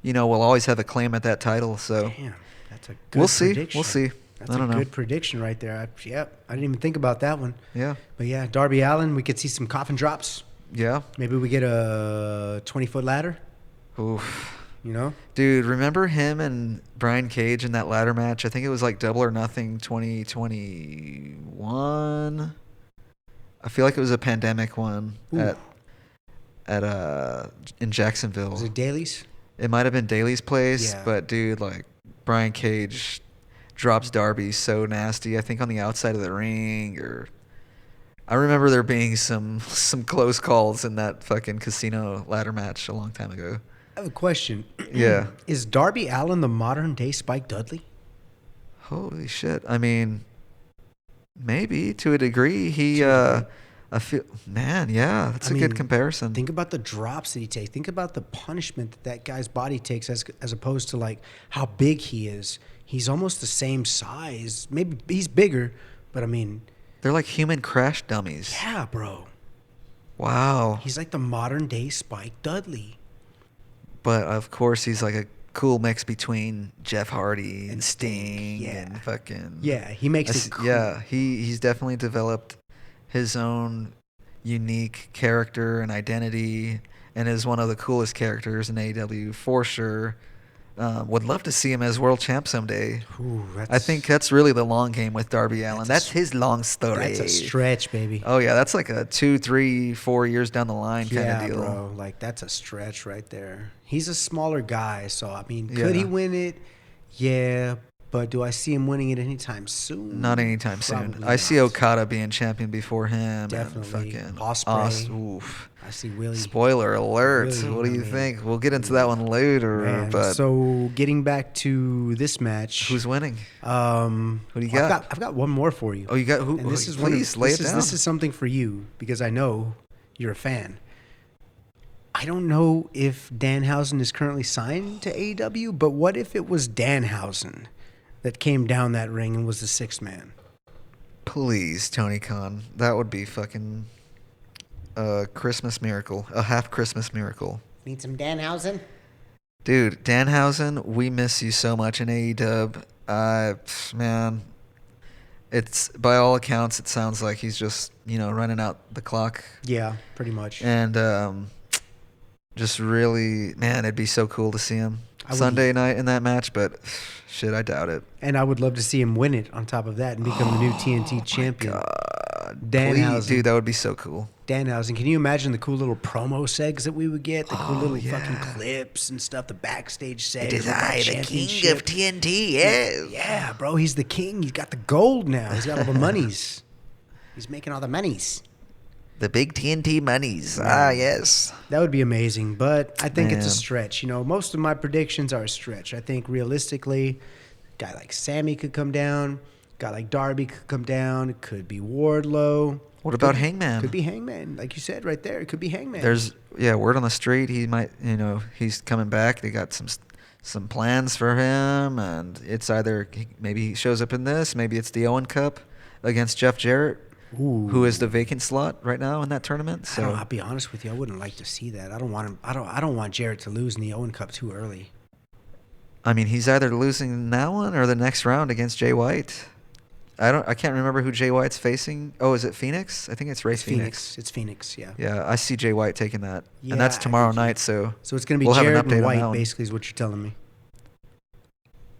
will always have a claim at that title. So Damn. That's a good we'll see. prediction. We'll see. That's I don't a know. good prediction right there. I didn't even think about that one. Yeah. But yeah, Darby Allin, we could see some coffin drops. Yeah. Maybe we get a 20-foot ladder, Oof. Dude, remember him and Brian Cage in that ladder match? I think it was like Double or Nothing 2021. I feel like it was a pandemic one Ooh. in Jacksonville. Was it Dailies? It might have been Daly's place, Yeah. but dude, like Brian Cage drops Darby so nasty. I think on the outside of the ring, or I remember there being some close calls in that fucking casino ladder match a long time ago. I have a question. Yeah. Is Darby Allin the modern day Spike Dudley? Holy shit! I mean, maybe to a degree. I feel, man, yeah, that's a good comparison. Think about the drops that he takes. Think about the punishment that guy's body takes as opposed to like how big he is. He's almost the same size. Maybe he's bigger, but I mean, They're like human crash dummies. yeah, bro. Wow. He's like the modern day Spike Dudley. But of course, he's like a cool mix between Jeff Hardy and Sting yeah. and fucking. Yeah, he makes it cool. Yeah, he's definitely developed his own unique character and identity, and is one of the coolest characters in AEW for sure. Would love to see him as world champ someday. Ooh, I think that's really the long game with Darby Allin. That's his long story. That's a stretch, baby. Oh yeah, that's like a 2, 3, 4 years down the line kind Yeah, of deal. bro. Like, that's a stretch right there. He's a smaller guy, so, I mean, could he Yeah. win it? Yeah, but do I see him winning it anytime soon? Not anytime soon. Probably I see not. Okada being champion before him. Definitely. And fucking Ospreay. Oof. I see Willie. Spoiler alert. Willie, What do you I mean, think? We'll get into that one later. Man, But so getting back to this match, who's winning? Who do you got? I've got one more for you. Oh, you got who? And this is please lay it down. This is something for you because I know you're a fan. I don't know if Danhausen is currently signed to AEW, but what if it was Danhausen that came down that ring and was the sixth man? Please, Tony Khan. That would be fucking a Christmas miracle. A half Christmas miracle. Need some Danhausen? Dude, Danhausen, we miss you so much in AEW. Man, it's by all accounts, it sounds like he's just, running out the clock. Yeah, pretty much. And just really, man, it'd be so cool to see him Sunday night in that match, but shit, I doubt it. And I would love to see him win it on top of that and become the new TNT champion. God. Danhausen. Please, dude, that would be so cool. Danhausen, can you imagine the cool little promo segs that we would get? The cool little fucking clips and stuff, the backstage segs. It is I, the king of TNT, yes. Yeah, bro, he's the king. He's got the gold now. He's got all the monies. He's making all the monies. The big TNT monies. Ah, yes. That would be amazing, but I think it's a Man. stretch. Most of my predictions are a stretch. I think realistically, a guy like Sammy could come down. A guy like Darby could come down. It could be Wardlow. What about Hangman? Could be Hangman. Like you said right there, it could be Hangman. There's word on the street he might, he's coming back. They got some plans for him, and it's either maybe he shows up in this, maybe it's the Owen Cup against Jeff Jarrett, who is the vacant slot right now in that tournament. So I'll be honest with you, I wouldn't like to see that. I don't want him. I don't want Jarrett to lose in the Owen Cup too early. I mean, he's either losing that one or the next round against Jay White. I can't remember who Jay White's facing. Oh, is it Phoenix? I think it's Ray Phoenix. It's Phoenix, yeah. Yeah, I see Jay White taking that, Yeah, and that's I tomorrow think night. So it's going to be we'll have an Jarrett update and on that White, one. basically, is what you're telling me.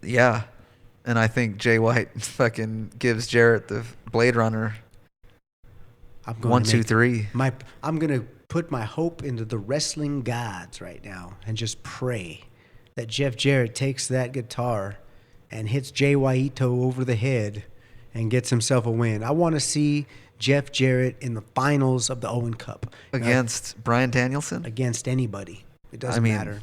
Yeah, and I think Jay White fucking gives Jarrett the Blade Runner. I'm going 1, 2, 3. I'm going to put my hope into the wrestling gods right now and just pray that Jeff Jarrett takes that guitar and hits Jay White over the head and gets himself a win. I want to see Jeff Jarrett in the finals of the Owen Cup. Against Bryan Danielson? Against anybody. It doesn't matter.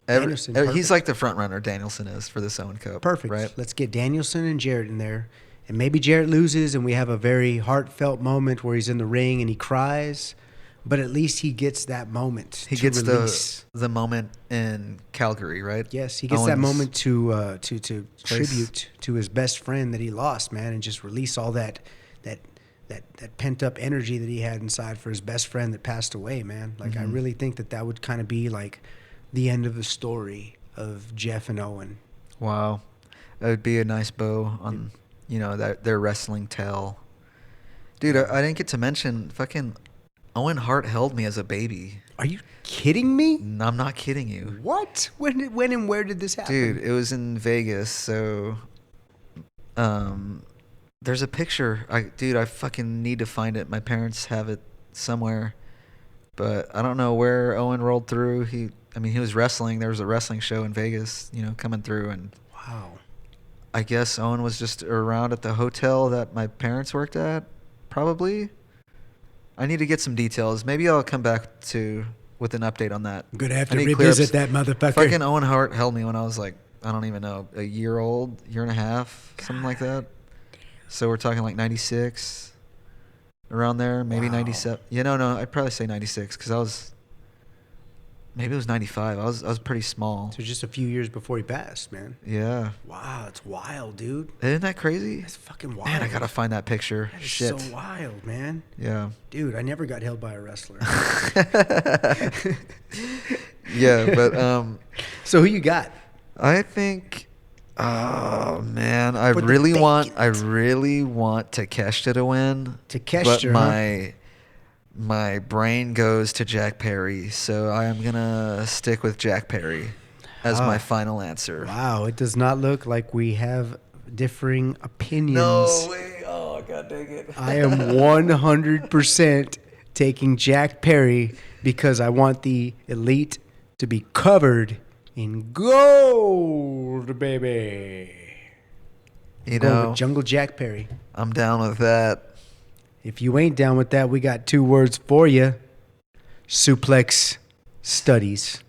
He's Danielson, like the front runner, Danielson is, for this Owen Cup. perfect. Right? Let's get Danielson and Jarrett in there. And maybe Jarrett loses and we have a very heartfelt moment where he's in the ring and he cries. But at least he gets that moment. He gets the moment in Calgary, right? Yes, he gets that moment to tribute to his best friend that he lost, man, and just release all that pent up energy that he had inside for his best friend that passed away, man. Like I really think that would kind of be like the end of the story of Jeff and Owen. Wow, that would be a nice bow on their wrestling tale. Dude, I didn't get to mention fucking Owen Hart held me as a baby. Are you kidding me? I'm not kidding you. What? When and where did this happen? Dude, it was in Vegas, so there's a picture. I fucking need to find it. My parents have it somewhere. But I don't know where Owen rolled through. He was wrestling. There was a wrestling show in Vegas, coming through, and wow. I guess Owen was just around at the hotel that my parents worked at, probably. I need to get some details. Maybe I'll come back with an update on that. I'm going to have to revisit that motherfucker. Fucking Owen Hart held me when I was like, I don't even know, a year old, year and a half, something like that. So we're talking like 96, around there, maybe 97. No, I'd probably say 96 because maybe it was 95. I was pretty small. So just a few years before he passed, man. Yeah. Wow, that's wild, dude. Isn't that crazy? That's fucking wild. Man, I gotta find that picture. That is Shit. so wild, man. Yeah. Dude, I never got held by a wrestler. Yeah, but So who you got? I think, oh man, I really want Takeshita to win. Takeshita, but my brain goes to Jack Perry, so I am gonna stick with Jack Perry as my final answer. Wow, it does not look like we have differing opinions. No way! Oh god dang it! I am 100% taking Jack Perry because I want the Elite to be covered in gold, baby. Going with Jungle Jack Perry. I'm down with that. If you ain't down with that, we got two words for you. Suplex studies.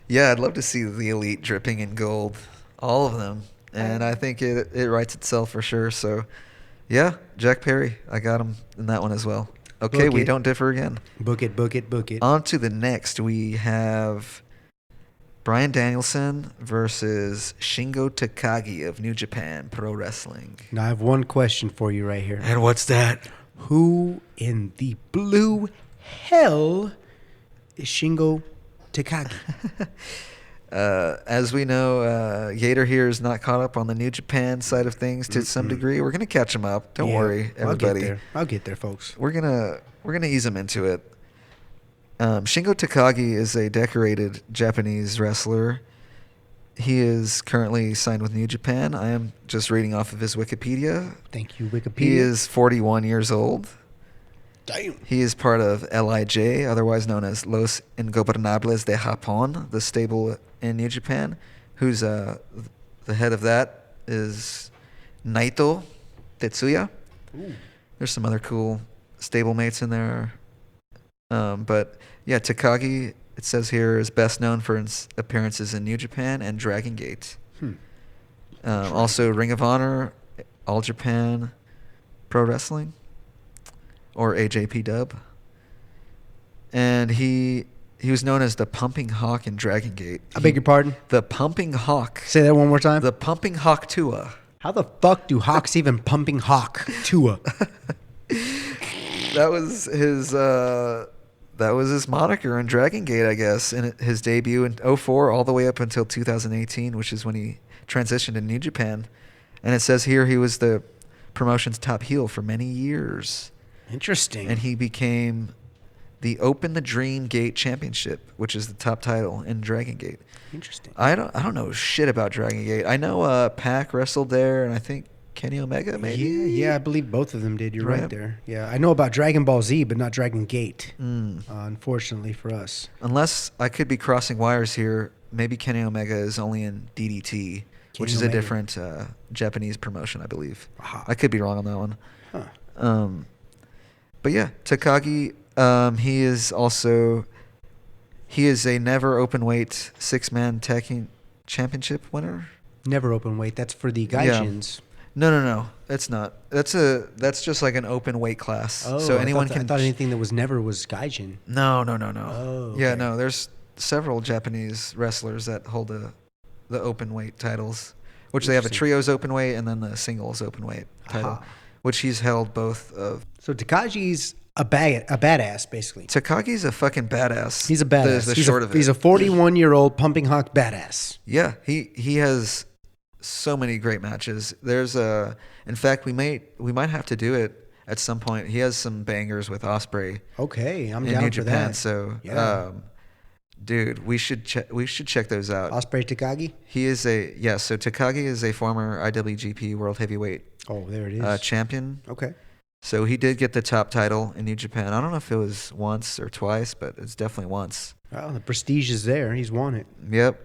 Yeah, I'd love to see the Elite dripping in gold, all of them, and I think it writes itself for sure. So, yeah, Jack Perry, I got him in that one as well. Okay, Book we it. don't differ again. Book it, book it, book it. On to the next, we have Bryan Danielson versus Shingo Takagi of New Japan Pro Wrestling. Now I have one question for you right here. And what's that? Who in the blue hell is Shingo Takagi? As we know, Gator here is not caught up on the New Japan side of things to some degree. We're gonna catch him up. Don't worry, everybody. I'll get there, folks. We're gonna ease him into it. Shingo Takagi is a decorated Japanese wrestler. He is currently signed with New Japan. I am just reading off of his Wikipedia. Thank you, Wikipedia. He is 41 years old. Damn. He is part of LIJ, otherwise known as Los Ingobernables de Japón, the stable in New Japan, who's the head of that is Naito Tetsuya. Ooh. There's some other cool stablemates in there. But yeah, Takagi, it says here, is best known for his appearances in New Japan and Dragon Gate. Also Ring of Honor, All Japan Pro Wrestling, or AJPW. And he was known as the Pumping Hawk in Dragon Gate. I beg your pardon? The Pumping Hawk. Say that one more time. The Pumping Hawk Tua. How the fuck do Hawks even pumping Hawk Tua? That was his moniker in Dragon Gate, I guess, in his debut in 2004 all the way up until 2018, which is when he transitioned to New Japan. And it says here he was the promotion's top heel for many years. Interesting. And he became the Open the Dream Gate Championship, which is the top title in Dragon Gate. Interesting. I don't know shit about Dragon Gate. I know Pac wrestled there, and I think Kenny Omega maybe. Yeah, I believe both of them did. You're right Right. there. Yeah, I know about Dragon Ball Z, but not Dragon Gate. Unfortunately for us. Unless I could be crossing wires here, maybe Kenny Omega is only in DDT, which Kenny is Omega. a different Japanese promotion, I believe. Aha. I could be wrong on that one. Huh. But yeah, Takagi, he is a never open weight 6-man tag team championship winner. Never open weight. That's for the Gaijins. No, it's not. That's just like an open weight class. Oh, So anyone I can. thought anything that was never was Gaijin. No. Oh, Yeah, okay. no. There's several Japanese wrestlers that hold the open weight titles, which they have a Interesting. trios open weight and then the singles open weight title, Aha. which he's held both of. So Takagi's a badass, basically. Takagi's a fucking badass. He's a badass. The he's short of it. He's a 41-year-old pumping hawk badass. Yeah, he has so many great matches. In fact, we might have to do it at some point. He has some bangers with Ospreay Okay, I'm in down New for Japan. that. So, Yeah. dude, we should check those out. Ospreay Takagi? He is so Takagi is a former IWGP World Heavyweight Oh, there it is. champion. Okay. So he did get the top title in New Japan. I don't know if it was once or twice, but it's definitely once. Well, the prestige is there. He's won it. Yep.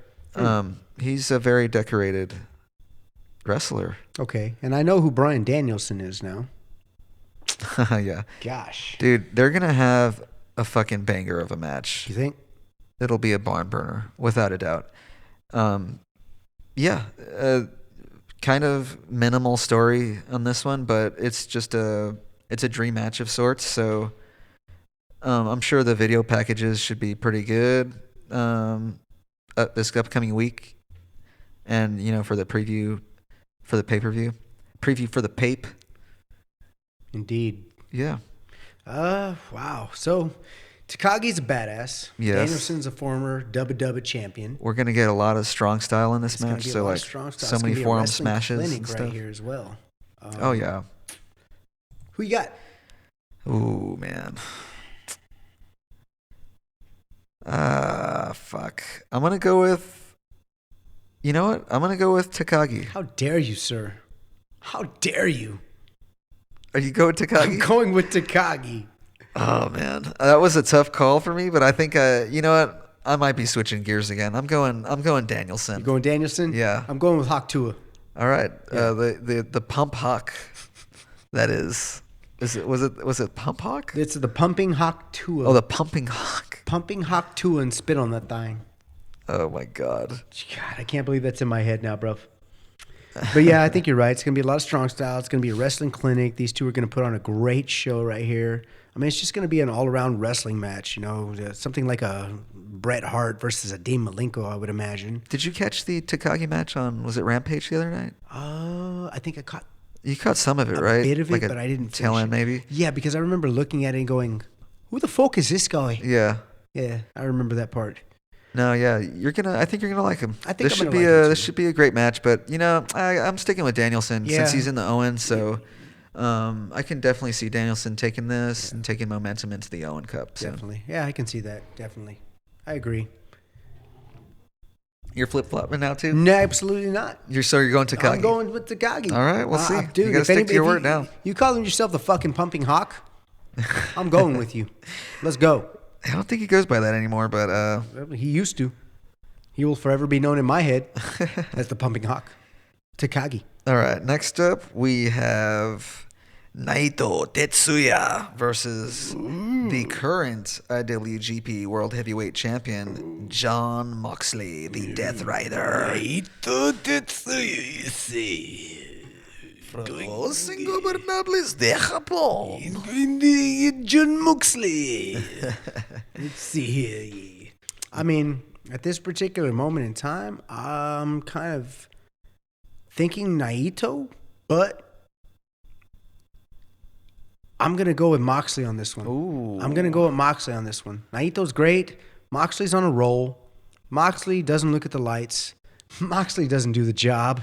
He's a very decorated wrestler. Okay. And I know who Bryan Danielson is now. Yeah. Gosh. Dude, they're going to have a fucking banger of a match. You think? It'll be a barn burner, without a doubt. Yeah. Kind of minimal story on this one, but it's just it's a dream match of sorts. So I'm sure the video packages should be pretty good this upcoming week. And, for the preview for the pay-per-view. Preview for the pape. Indeed. Yeah. Wow. So Takagi's a badass. Yes. Danielson's a former WWF champion. We're going to get a lot of strong style in this It's gonna match. be a so lot of like strong style. so It's gonna many be a forum wrestling smashes clinic and right stuff. here as well. Oh yeah. Who you got? Ooh, man. Fuck. I'm going to go with... You know what? I'm going to go with Takagi. How dare you, sir? How dare you? Are you going I'm Takagi? going with Takagi. Oh, man. That was a tough call for me, but I think, you know what? I might be switching gears again. I'm going Danielson. You going Danielson? Yeah. I'm going with Hawk Tua. All right. Yeah. The Pump Hawk, that is. Was it Pump Hawk? It's the Pumping Hawk Tua. Oh, the Pumping Hawk. Pumping Hawk Tua and spit on that thing. Oh my God. God, I can't believe that's in my head now, bro. But yeah, I think you're right. It's going to be a lot of strong style. It's going to be a wrestling clinic. These two are going to put on a great show right here. I mean, it's just going to be an all-around wrestling match, something like a Bret Hart versus a Dean Malenko, I would imagine. Did you catch the Takagi match was it Rampage the other night? I think I caught You caught some of it, right? a bit of it, like but I didn't tail finish end, it. maybe? Yeah, because I remember looking at it and going, who the fuck is this guy? Yeah. Yeah, I remember that part. No, yeah, I think you're gonna like him. I think this I'm should gonna be like him, this too. should be a great match, but I'm sticking with Danielson since he's in the Owen, so I can definitely see Danielson taking this and taking momentum into the Owen Cup. So. Definitely. Yeah, I can see that. Definitely. I agree. You're flip flopping now too? No, absolutely not. You're going Takagi. I'm going with Takagi. All right, we'll see. Dude, You gotta stick to your word if now. You calling yourself the fucking Pumping Hawk? I'm going with you. Let's go. I don't think he goes by that anymore, but He used to. He will forever be known in my head as the Pumping Hawk. Takagi. all right. Next up, we have Naito Tetsuya versus the current IWGP World Heavyweight Champion John Moxley, the Death Rider. Naito Tetsuya, you see. Los Ingobernables de Japón. John Moxley. Let's see here. I mean, at this particular moment in time, I'm kind of thinking Naito, but I'm going to go with Moxley on this one. Ooh. I'm going to go with Moxley on this one. Naito's great. Moxley's on a roll. Moxley doesn't look at the lights. Moxley doesn't do the job.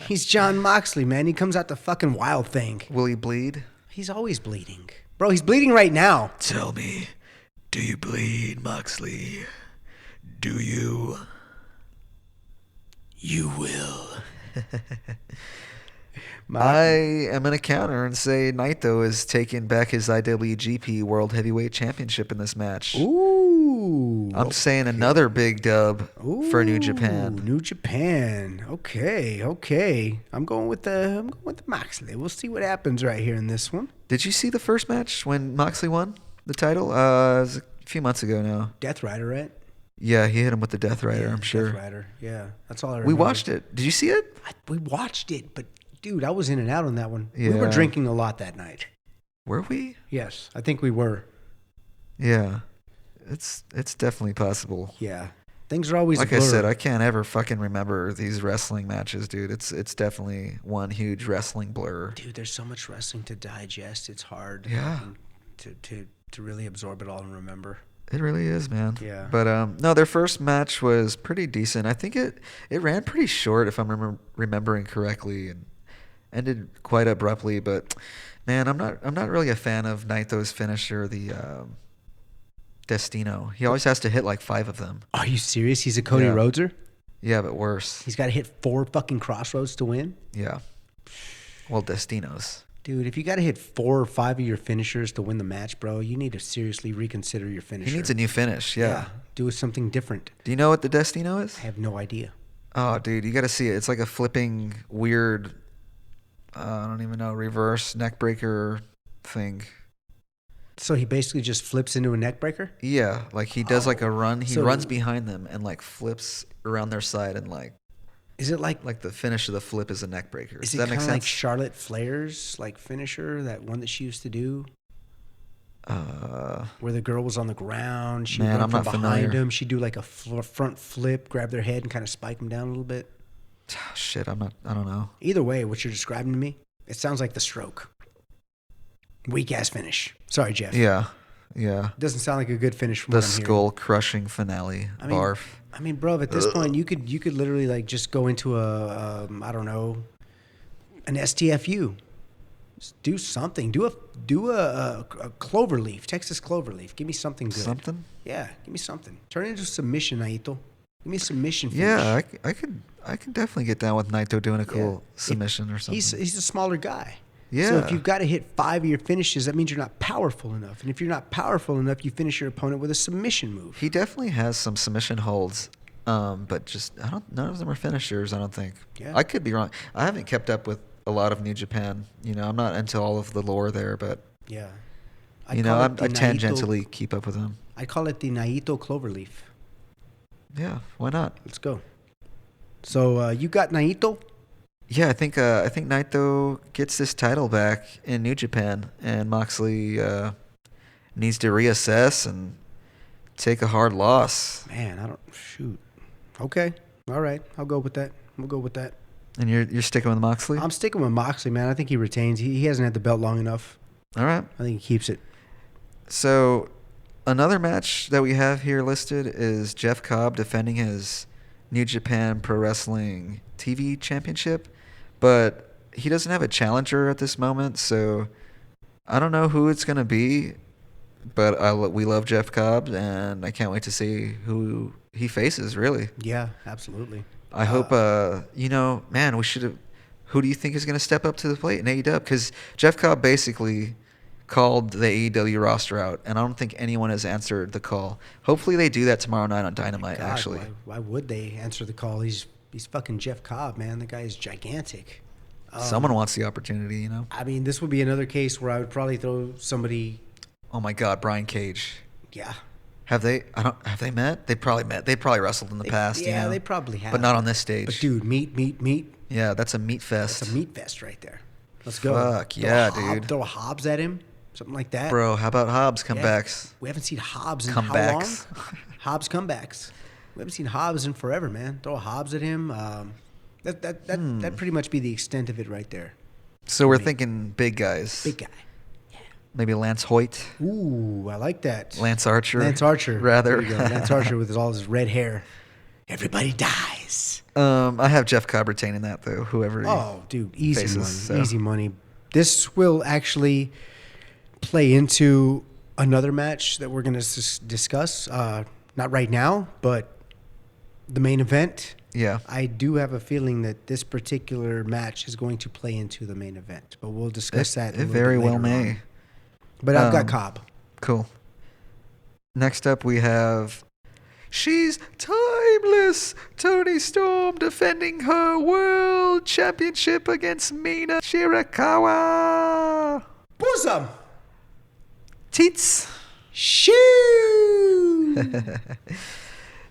He's John Moxley, man. He comes out the fucking wild thing. Will he bleed? He's always bleeding. Bro, he's bleeding right now. Tell me, do you bleed, Moxley? Do you? You will. I am going to counter and say Naito is taking back his IWGP World Heavyweight Championship in this match. Ooh. I'm saying another big dub for New Japan. New Japan. Okay. I'm going with the Moxley. We'll see what happens right here in this one. Did you see the first match when Moxley won the title? It was a few months ago now. Death Rider, right? Yeah, he hit him with the Death Rider, I'm sure. Death Rider. Yeah, that's all I remember. We watched it. Did you see it? We watched it, but dude, I was in and out on that one. Yeah. We were drinking a lot that night. Were we? Yes, I think we were. Yeah. It's definitely possible. Yeah. Things are always like a blur. I said, I can't ever fucking remember these wrestling matches, dude. It's definitely one huge wrestling blur. Dude, there's so much wrestling to digest. It's hard. Yeah. To really absorb it all and remember. It really is, man. Yeah. But no, their first match was pretty decent. I think it ran pretty short, if I'm remembering correctly, and ended quite abruptly. But man, I'm not really a fan of Naito's finisher, the Destino. He always has to hit like 5 of them. Are you serious? He's a Cody Rhodeser? Yeah, but worse. He's got to hit 4 fucking crossroads to win? Yeah. Well, Destinos. Dude, if you got to hit 4 or 5 of your finishers to win the match, bro, you need to seriously reconsider your finisher. He needs a new finish, yeah. Do something different. Do you know what the Destino is? I have no idea. Oh, dude, you got to see it. It's like a flipping, weird, I don't even know, reverse neck breaker thing. So he basically just flips into a neck breaker? Yeah, like he does like a run. He So- runs behind them and like flips around their side and like Is it like the finish of the flip is a neck breaker. is Does it that kind make of sense? like Charlotte Flair's like finisher, that one that she used to do? Where the girl was on the ground, she'd Man, run I'm from not behind familiar. him, she'd do like a front flip, grab their head and kind of spike them down a little bit. Shit, I don't know. Either way, what you're describing to me, it sounds like the Stroke. Weak ass finish. Sorry, Jeff. Yeah. Doesn't sound like a good finish from The what I'm hearing. skull crushing finale. I mean, Barf. I mean, bro, at this point, you could literally like just go into a I don't know, an STFU. Just do something. Do a clover leaf, Texas clover leaf. Give me something good. Something? Yeah, give me something. Turn it into submission, Naito. Give me a submission finish. Yeah, I could definitely get down with Naito doing a cool submission or something. He's a smaller guy. Yeah. So if you've got to hit 5 of your finishes, that means you're not powerful enough. And if you're not powerful enough, you finish your opponent with a submission move. He definitely has some submission holds, but just none of them are finishers. I don't think. Yeah. I could be wrong. I haven't kept up with a lot of New Japan. You know, I'm not into all of the lore there, but Yeah. I tangentially keep up with them. I call it the Naito Cloverleaf. Yeah, why not? Let's go. So you got Naito? Yeah, I think Naito gets this title back in New Japan, and Moxley needs to reassess and take a hard loss. Man, I don't shoot. Okay, all right, I'll go with that. We'll go with that. And you're sticking with Moxley? I'm sticking with Moxley, man. I think he retains. He hasn't had the belt long enough. All right. I think he keeps it. So another match that we have here listed is Jeff Cobb defending his New Japan Pro Wrestling TV Championship, but he doesn't have a challenger at this moment, so I don't know who it's going to be, but we love Jeff Cobb, and I can't wait to see who he faces, really. Yeah, absolutely. I hope, man, we should have. Who do you think is going to step up to the plate in AEW? Because Jeff Cobb basically called the AEW roster out, and I don't think anyone has answered the call. Hopefully they do that tomorrow night on Dynamite, God, actually. Why would they answer the call? He's fucking Jeff Cobb, man. The guy is gigantic. Someone wants the opportunity, you know? I mean, this would be another case where I would probably throw somebody. Oh, my God, Brian Cage. Yeah. Have they met? They probably met. They probably wrestled in the past, Yeah, you know? they probably have. But not on this stage. But, dude, meat. Yeah, that's a meat fest. That's a meat fest right there. Let's go. Fuck, yeah, dude. Throw a Hobbs at him. Something like that. Bro, how about Hobbs comebacks? Yeah. We haven't seen Hobbs in Comebacks. how long? Hobbs comebacks. We haven't seen Hobbs in forever, man. Throw a Hobbs at him. That'd pretty much be the extent of it right there. So we're thinking big guys. Big guy. Maybe Lance Hoyt. Ooh, I like that. Lance Archer. There Rather. you go. Lance Archer with all his red hair. Everybody dies. I have Jeff Cobb retaining that, though, whoever dude, easy faces, money. so. Easy money. This will actually play into another match that we're going to discuss. Not right now, but the main event. Yeah. I do have a feeling that this particular match is going to play into the main event, but we'll discuss that. It very well may. On. But I've got Cobb. Cool. Next up, we have She's Timeless Toni Storm defending her world championship against Mina Shirakawa. Bosom. Teats. Shoo.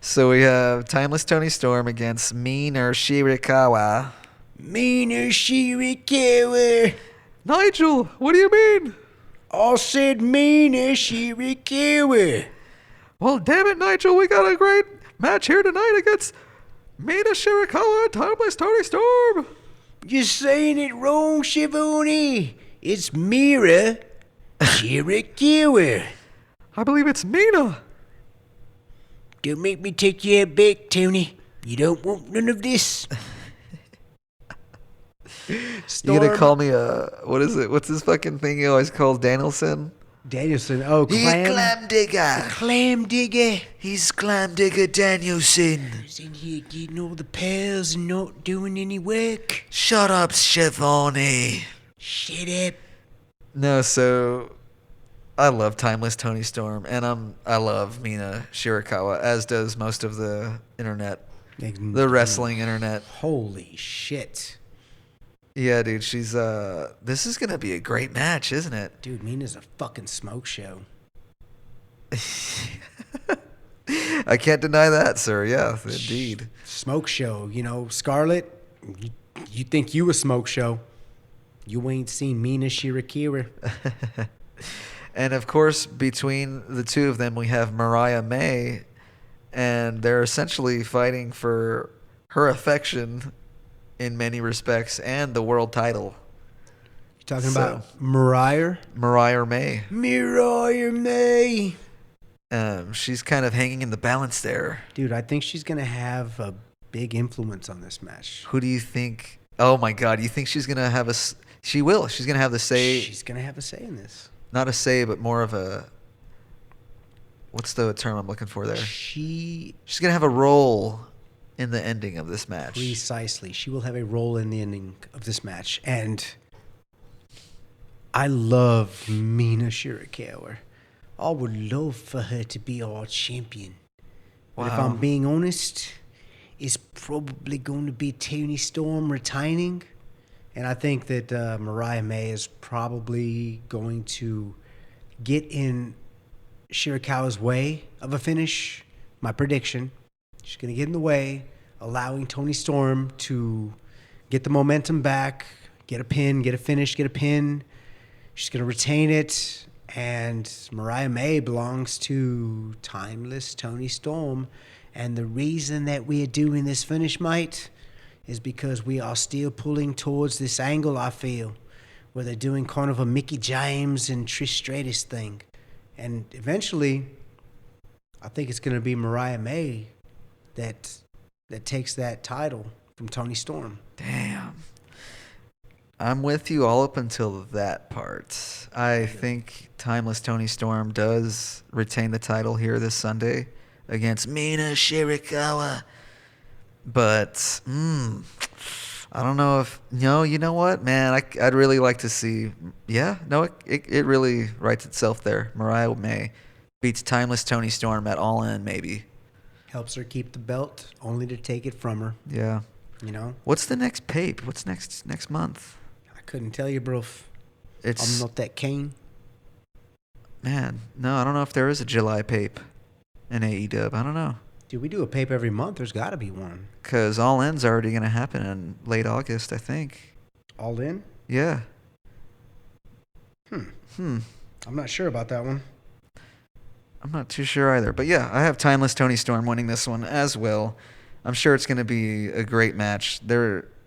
So we have Timeless Toni Storm against Mina Shirakawa. Mina Shirakawa. Nigel, what do you mean? I said Mina Shirakawa. Well, damn it, Nigel, we got a great match here tonight against Mina Shirakawa and Timeless Toni Storm. You're saying it wrong, Shivoni. It's Mira Shirakawa. I believe it's Mina. Don't make me take your head back, Tony. You don't want none of this. You gonna call me what is it? What's this fucking thing he always calls Danielson? Danielson. Oh, He's Clam Digger. Clam Digger. He's Clam Digger Danielson. He's in here getting all the pals and not doing any work. Shut up, Shivani. Shut up. No, so I love Timeless Toni Storm, and I love Mina Shirakawa, as does most of the internet, the wrestling internet. Holy shit. Yeah, dude, she's this is gonna be a great match, isn't it? Dude, Mina's a fucking smoke show. I can't deny that, sir. Yeah, indeed. Smoke show. You know, Scarlett, you think you a smoke show. You ain't seen Mina Shirakawa. And of course, between the two of them, we have Mariah May, and they're essentially fighting for her affection in many respects, and the world title. You talking about Mariah? Mariah May. Mariah May. She's kind of hanging in the balance there. Dude, I think she's going to have a big influence on this match. Who do you think? Oh, my God. You think she's going to have She will. She's going to have the say. She's going to have a say in this. Not a say, but more of a... What's the term I'm looking for there? She's going to have a role in the ending of this match. Precisely. She will have a role in the ending of this match. And I love Mina Shirakawa. I would love for her to be our champion. Wow. But if I'm being honest, it's probably going to be Toni Storm retaining And I think that Mariah May is probably going to get in Shirakawa's way of a finish. My prediction. She's going to get in the way, allowing Toni Storm to get the momentum back, get a pin, get a finish, get a pin. She's going to retain it. And Mariah May belongs to timeless Toni Storm. And the reason that we are doing this finish, mate, is because we are still pulling towards this angle, I feel, where they're doing kind of a Mickie James and Trish Stratus thing. And eventually, I think it's going to be Mariah May that takes that title from Toni Storm. Damn. I'm with you all up until that part. I think timeless Toni Storm does retain the title here this Sunday against Mina Shirakawa. But, I don't know if... No, you know what, man? I'd really like to see... Yeah, no, it really writes itself there. Mariah May beats timeless Toni Storm at All In, maybe. Helps her keep the belt, only to take it from her. Yeah. You know? What's the next pape? What's next month? I couldn't tell you, bro. I'm not that keen. Man, no, I don't know if there is a July pape in AEW. I don't know. Dude, we do a pape every month. There's got to be one. Because All In's already going to happen in late August, I think. All In? Yeah. I'm not sure about that one. I'm not too sure either. But yeah, I have timeless Toni Storm winning this one as well. I'm sure it's going to be a great match.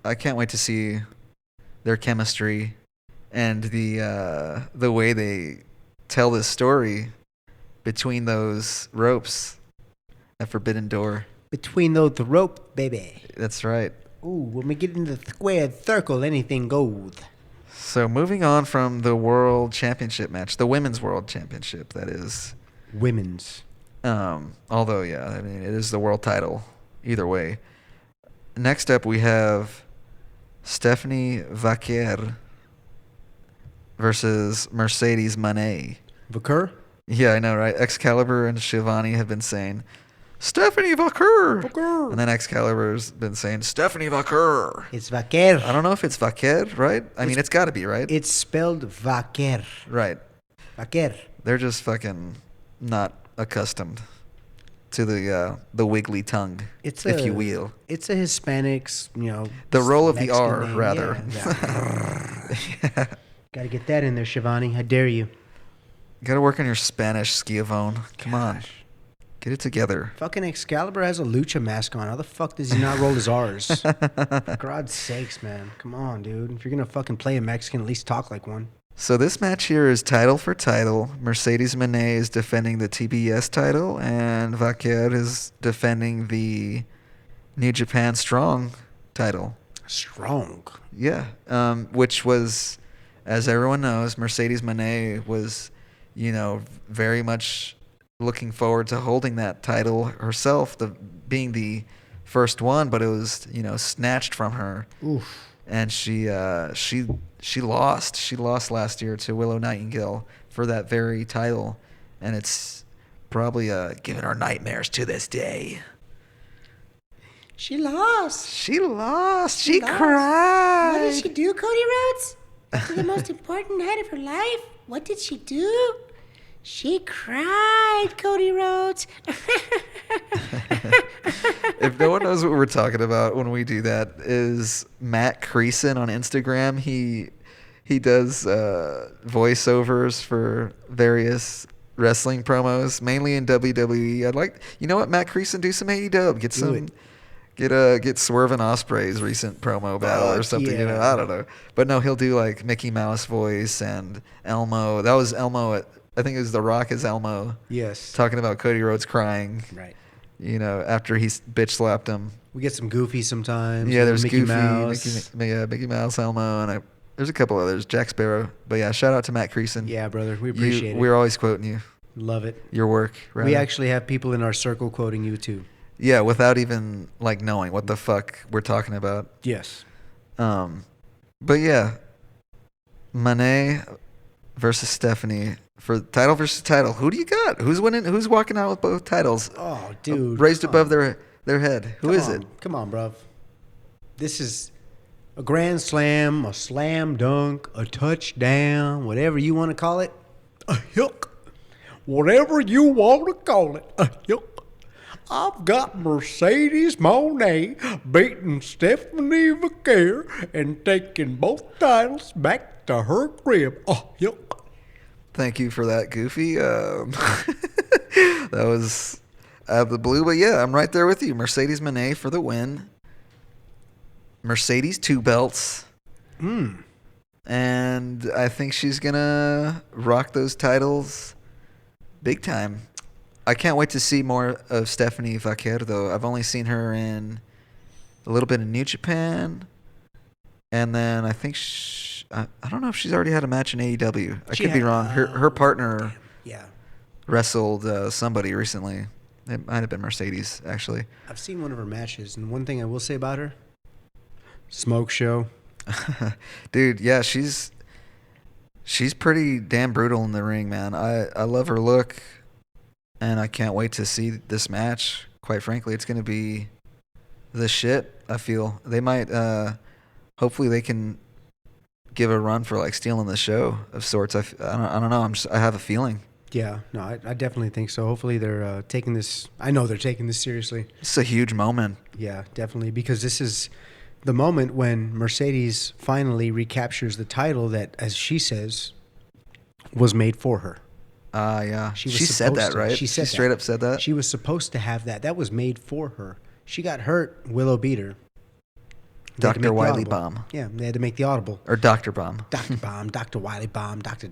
I can't wait to see their chemistry and the way they tell this story between those ropes at Forbidden Door. Between those rope, baby. That's right. Ooh, when we get in the squared circle, anything goes. So moving on from the World Championship match, the Women's World Championship, that is. Women's. Although, yeah, I mean, it is the world title either way. Next up, we have Stephanie Vaquer versus Mercedes Moné. Vaquer? Yeah, I know, right? Excalibur and Shivani have been saying, Stephanie Vaquer. And then Excalibur's been saying, Stephanie Vaquer. It's Vaquer. I don't know if it's Vaquer, right? I mean, it's got to be, right? It's spelled Vaquer. Right. Vaquer. They're just fucking not accustomed to the wiggly tongue, if you will. It's a Hispanics, the roll of Mexican the R, name. rather. Yeah. Got to get that in there, Shivani. How dare you? Got to work on your Spanish, Schiavone. Come on. Get it together. Fucking Excalibur has a lucha mask on. How the fuck does he not roll his R's? For God's sakes, man. Come on, dude. If you're going to fucking play a Mexican, at least talk like one. So this match here is title for title. Mercedes Moné is defending the TBS title, and Vaquer is defending the New Japan Strong title. Strong? Yeah. Which was, as everyone knows, Mercedes Moné was, very much looking forward to holding that title herself, being the first one, but it was, snatched from her. Oof. And she lost. She lost last year to Willow Nightingale for that very title, and it's probably giving her nightmares to this day. She lost. She lost. She cried. What did she do, Cody Rhodes? After the most important night of her life, what did she do? She cried, Cody Rhodes. If no one knows what we're talking about when we do that, is Matt Creason on Instagram. He does voiceovers for various wrestling promos, mainly in WWE. I'd like, Matt Creason, do some AEW. Get Swerve and Ospreay's recent promo battle or something. Yeah. I don't know, but no, he'll do like Mickey Mouse voice and Elmo. That was Elmo I think it was The Rock as Elmo. Yes. Talking about Cody Rhodes crying. Right. After he bitch slapped him. We get some Goofy sometimes. Yeah, there's Mickey Goofy, Mouse. Mickey Mouse, Elmo, and there's a couple others. Jack Sparrow. But yeah, shout out to Matt Creason. Yeah, brother. We appreciate it. We're always quoting you. Love it. Your work. Rather. We actually have people in our circle quoting you too. Yeah, without even knowing what the fuck we're talking about. Yes. But yeah, Moné versus Stephanie for title versus title. Who do you got? Who's winning? Who's walking out with both titles? Oh, dude. Raised above their head. Who is it? Come on, bruv. This is... a grand slam, a slam dunk, a touchdown, whatever you want to call it. A hook. Whatever you want to call it. A hook. I've got Mercedes Moné beating Stephanie Vaquer and taking both titles back to her crib. Oh, yuck. Thank you for that, Goofy. That was out of the blue, but yeah, I'm right there with you. Mercedes Moné for the win. Mercedes 2 belts. And I think she's going to rock those titles big time. I can't wait to see more of Stephanie Vaquer, though. I've only seen her in a little bit of New Japan. And then I think I don't know if she's already had a match in AEW. I could be wrong. Her partner wrestled somebody recently. It might have been Mercedes, actually. I've seen one of her matches, and one thing I will say about her, smoke show. Dude, yeah, she's pretty damn brutal in the ring, man. I love her look, and I can't wait to see this match. Quite frankly, it's going to be the shit, I feel. They might, hopefully they can give a run for like stealing the show of sorts. I don't know. I have a feeling. Yeah, no, I definitely think so. Hopefully they're taking this. I know they're taking this seriously. It's a huge moment. Yeah, definitely, because this is the moment when Mercedes finally recaptures the title that, as she says, was made for her. Yeah. She said that, right? She straight up said that? She was supposed to have that. That was made for her. She got hurt. Willow beat her. Dr. Wiley Bomb. Yeah, they had to make the audible. Or Dr. Bomb. Dr. Bomb, Dr. Wiley Bomb, Dr.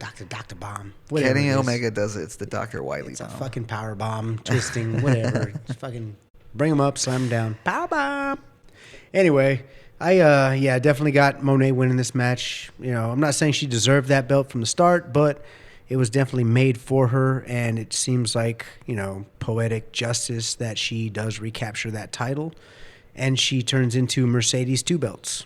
Bomb. Kenny Omega does it. It's the Dr. Wiley it's Bomb. It's a fucking power bomb, twisting, whatever. Just fucking bring them up, slam them down. Power bomb. Anyway, I definitely got Monet winning this match. You know, I'm not saying she deserved that belt from the start, but it was definitely made for her, and it seems like, you know, poetic justice that she does recapture that title, and she turns into Mercedes 2 belts.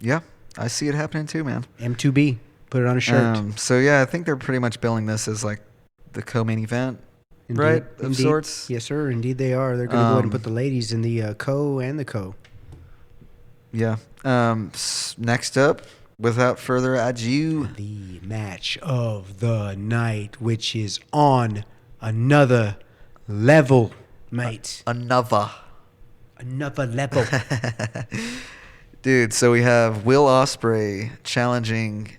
Yeah, I see it happening too, man. M2B, put it on a shirt. So yeah, I think they're pretty much billing this as like the co-main event, Indeed, right? Of sorts. Yes, sir. Indeed, they are. They're going to go ahead and put the ladies in the co and the co. Yeah. Next up, without further ado, the match of the night, which is on another level, mate. Another level. Dude, so we have Will Ospreay challenging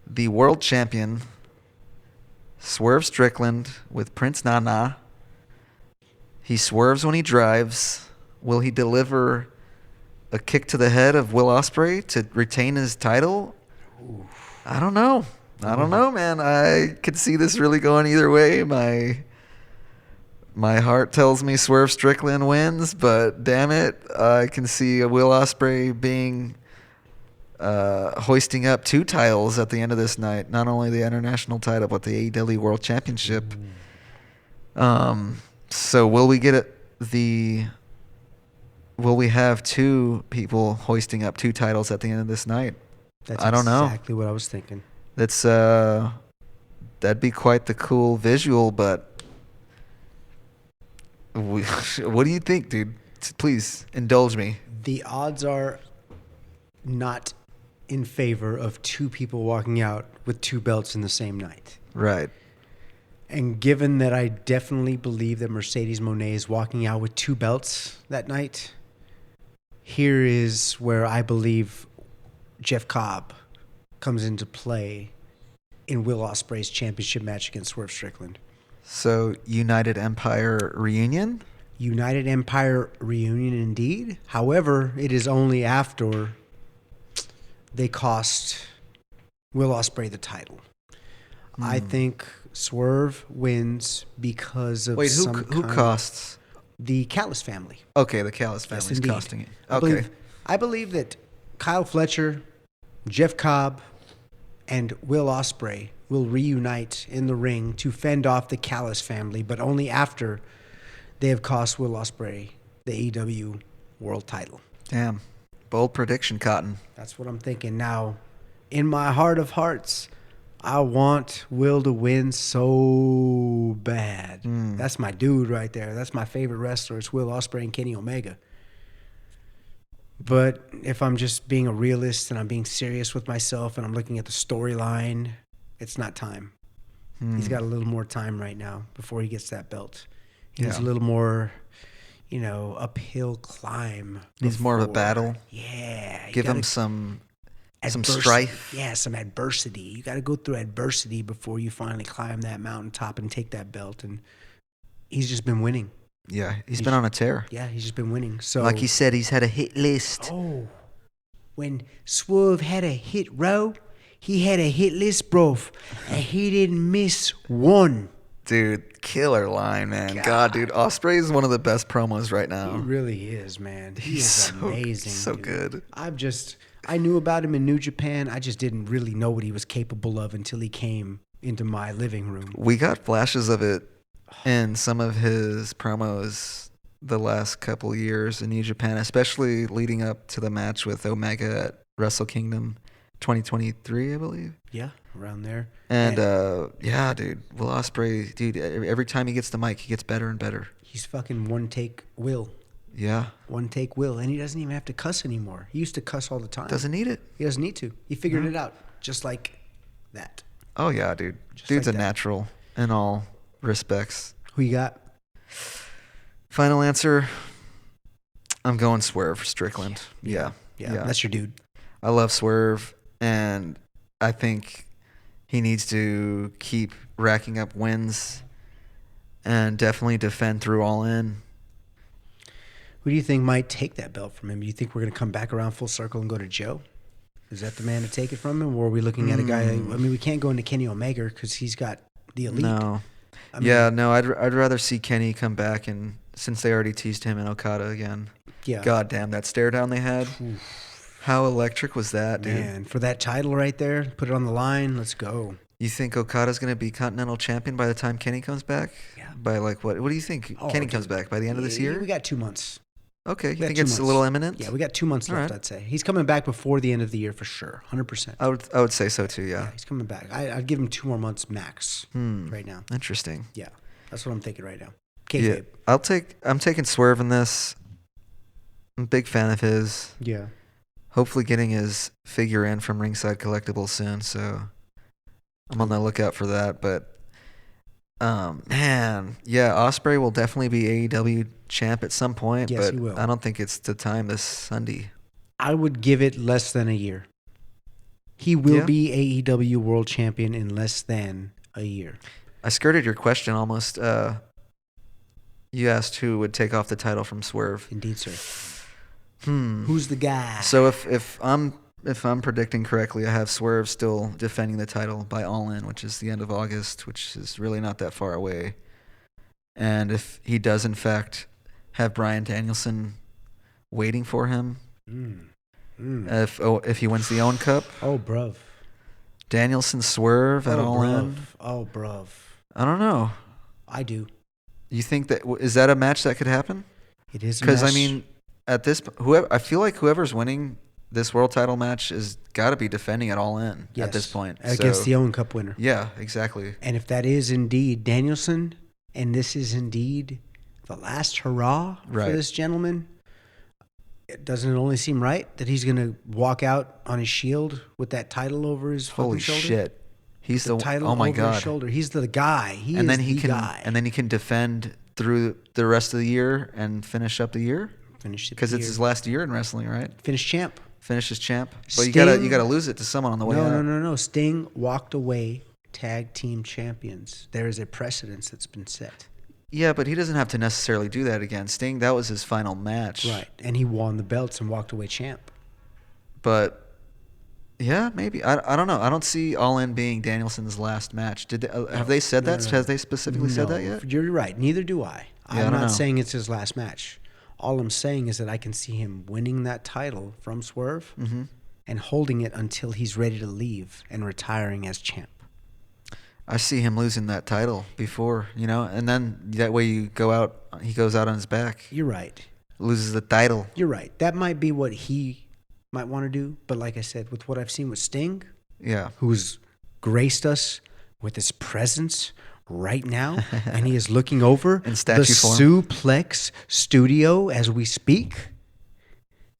the world champion, Swerve Strickland, with Prince Nana. He swerves when he drives. Will he deliver a kick to the head of Will Ospreay to retain his title? I don't know. I don't know, man. I could see this really going either way. My heart tells me Swerve Strickland wins, but damn it, I can see a Will Ospreay being hoisting up 2 titles at the end of this night. Not only the international title, but the AEW World Championship. So will we get will we have 2 people hoisting up 2 titles at the end of this night? That's I don't know. Exactly what I was thinking. That's that'd be quite the cool visual, but what do you think, dude? Please indulge me. The odds are not in favor of 2 people walking out with 2 belts in the same night. Right. And given that I definitely believe that Mercedes Moné is walking out with 2 belts that night, here is where I believe Jeff Cobb comes into play in Will Ospreay's championship match against Swerve Strickland. So, United Empire reunion? United Empire reunion indeed. However, it is only after they cost Will Ospreay the title. I think Swerve wins because of who costs? The Callis family. Okay, the Callis family is costing it. Okay. I believe that Kyle Fletcher, Jeff Cobb, and Will Ospreay will reunite in the ring to fend off the Callis family, but only after they have cost Will Ospreay the AEW World title. Damn. Bold prediction, Cotton. That's what I'm thinking. Now, in my heart of hearts, I want Will to win so bad. That's my dude right there. That's my favorite wrestler. It's Will Ospreay and Kenny Omega. But if I'm just being a realist and I'm being serious with myself and I'm looking at the storyline, it's not time. He's got a little more time right now before he gets that belt. He needs a little more, uphill climb. Needs more of a battle. Yeah. Give him some strife. Yeah, some adversity. You got to go through adversity before you finally climb that mountaintop and take that belt. And he's just been winning. Yeah, he's been on a tear. Yeah, he's just been winning. So, like he said, he's had a hit list. Oh, when Swerve had a hit row, he had a hit list, bro, and he didn't miss one. Dude, killer line, man. God, dude, Ospreay is one of the best promos right now. He really is, man. He's amazing. So dude. good. I knew about him in New Japan. I just didn't really know what he was capable of until he came into my living room. We got flashes of it in some of his promos the last couple years in New Japan, especially leading up to the match with Omega at Wrestle Kingdom 2023, I believe. Yeah, around there. And yeah, dude, Will Ospreay, dude, every time he gets the mic, he gets better and better. He's fucking one take Will. Yeah. One take Will. And he doesn't even have to cuss anymore. He used to cuss all the time. Doesn't need it. He doesn't need to. He figured it out just like that. Oh, yeah, dude. Just Dude's like a that. natural in all respects. Who you got? Final answer, I'm going Swerve Strickland. Yeah. That's your dude. I love Swerve, and I think he needs to keep racking up wins and definitely defend through All In. Who do you think might take that belt from him? Do you think we're going to come back around full circle and go to Joe? Is that the man to take it from him? Or are we looking at a guy? I mean, we can't go into Kenny Omega because he's got the elite. No. I'd rather see Kenny come back, and since they already teased him and Okada again. Yeah. God damn, that stare down they had. How electric was that, dude? Man, for that title right there, put it on the line. Let's go. You think Okada's going to be Continental Champion by the time Kenny comes back? Yeah. By like what? What do you think? Kenny comes back by the end of this year? We got 2 months. Okay, you got think 2 it's months. a little imminent? Yeah, we got 2 months All left, right. I'd say. He's coming back before the end of the year for sure. 100%. I would say so too, yeah. He's coming back. I'd give him 2 more months max right now. Interesting. Yeah, that's what I'm thinking right now. Yeah, Kayfabe. I'm taking Swerve in this. I'm a big fan of his. Yeah. Hopefully getting his figure in from Ringside Collectibles soon, so I'm on the lookout for that. But man, yeah, Ospreay will definitely be AEW champ at some point, Yes, but he will. I don't think it's the time this Sunday. I would give it less than a year. He will Yeah. be AEW World Champion in less than a year. I skirted your question almost. You asked who would take off the title from Swerve. Indeed, sir. Who's the guy? So if I'm predicting correctly, I have Swerve still defending the title by All In, which is the end of August, which is really not that far away. And if he does in fact have Bryan Danielson waiting for him, if he wins the Owen Cup, Oh, bruv. Danielson Swerve at All bruv. In, Oh, bruv. I don't know. I do. You think is that a match that could happen? It is a Because I match. mean, at this, I feel like whoever's winning this world title match has got to be defending it All In at this Yes, point. against So, the Owen Cup winner. yeah, exactly. And if that is indeed Danielson, and this is indeed the last hurrah Right. for this gentleman, doesn't it only seem right that he's going to walk out on his shield with that title over his fucking Holy shoulder? shit, he's the Title oh my over god. his shoulder. He's the guy. He And is then he the can guy. and then he can defend through the rest of the year and finish up the year Finish it because it's here. his last year in wrestling, right? Finish champ. Finish as champ, but you Sting- gotta lose it to someone on the way out. No. Sting walked away tag team champions. There is a precedence that's been set. Yeah, but he doesn't have to necessarily do that again. Sting, that was his final match, Right. And he won the belts and walked away champ. But yeah, maybe I don't know. I don't see All In being Danielson's last match. Did they, have they said that? no. Have they specifically said No, that yet? You're right. Neither do I. Yeah, I I'm don't not know. saying it's his last match. All I'm saying is that I can see him winning that title from Swerve and holding it until he's ready to leave and retiring as champ. I see him losing that title before, and then that way he goes out on his back, You're right. loses the title. You're right. That might be what he might want to do. But like I said, with what I've seen with Sting, Yeah. who's graced us with his presence right now, and he is looking over In the statue form. Suplex studio as we speak.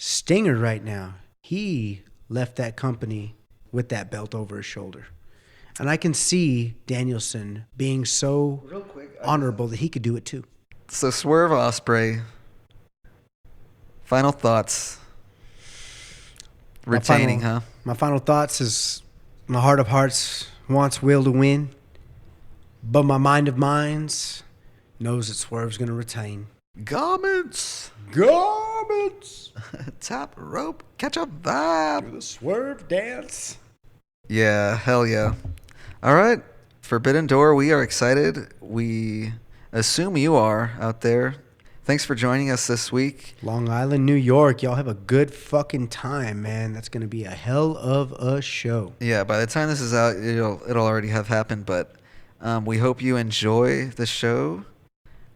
Stinger right now, he left that company with that belt over his shoulder. And I can see Danielson being so honorable that he could do it too. So Swerve Ospreay. Final thoughts. Retaining, huh? My final thoughts is my heart of hearts wants Will to win, but my mind of minds knows that Swerve's going to retain. Garments. Top rope. Catch a vibe. Do the Swerve dance. Yeah, hell yeah. All right. Forbidden Door, we are excited. We assume you are out there. Thanks for joining us this week. Long Island, New York. Y'all have a good fucking time, man. That's going to be a hell of a show. Yeah, by the time this is out, it'll already have happened, but we hope you enjoy the show.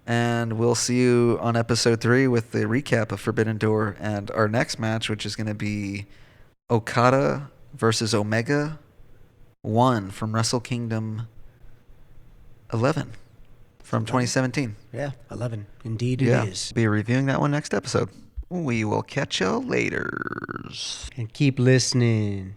And we'll see you on episode 3 with the recap of Forbidden Door and our next match, which is going to be Okada versus Omega 1 from Wrestle Kingdom 11 from 2017. Yeah, 11. Indeed it is. Be reviewing that one next episode. We will catch you later. And keep listening.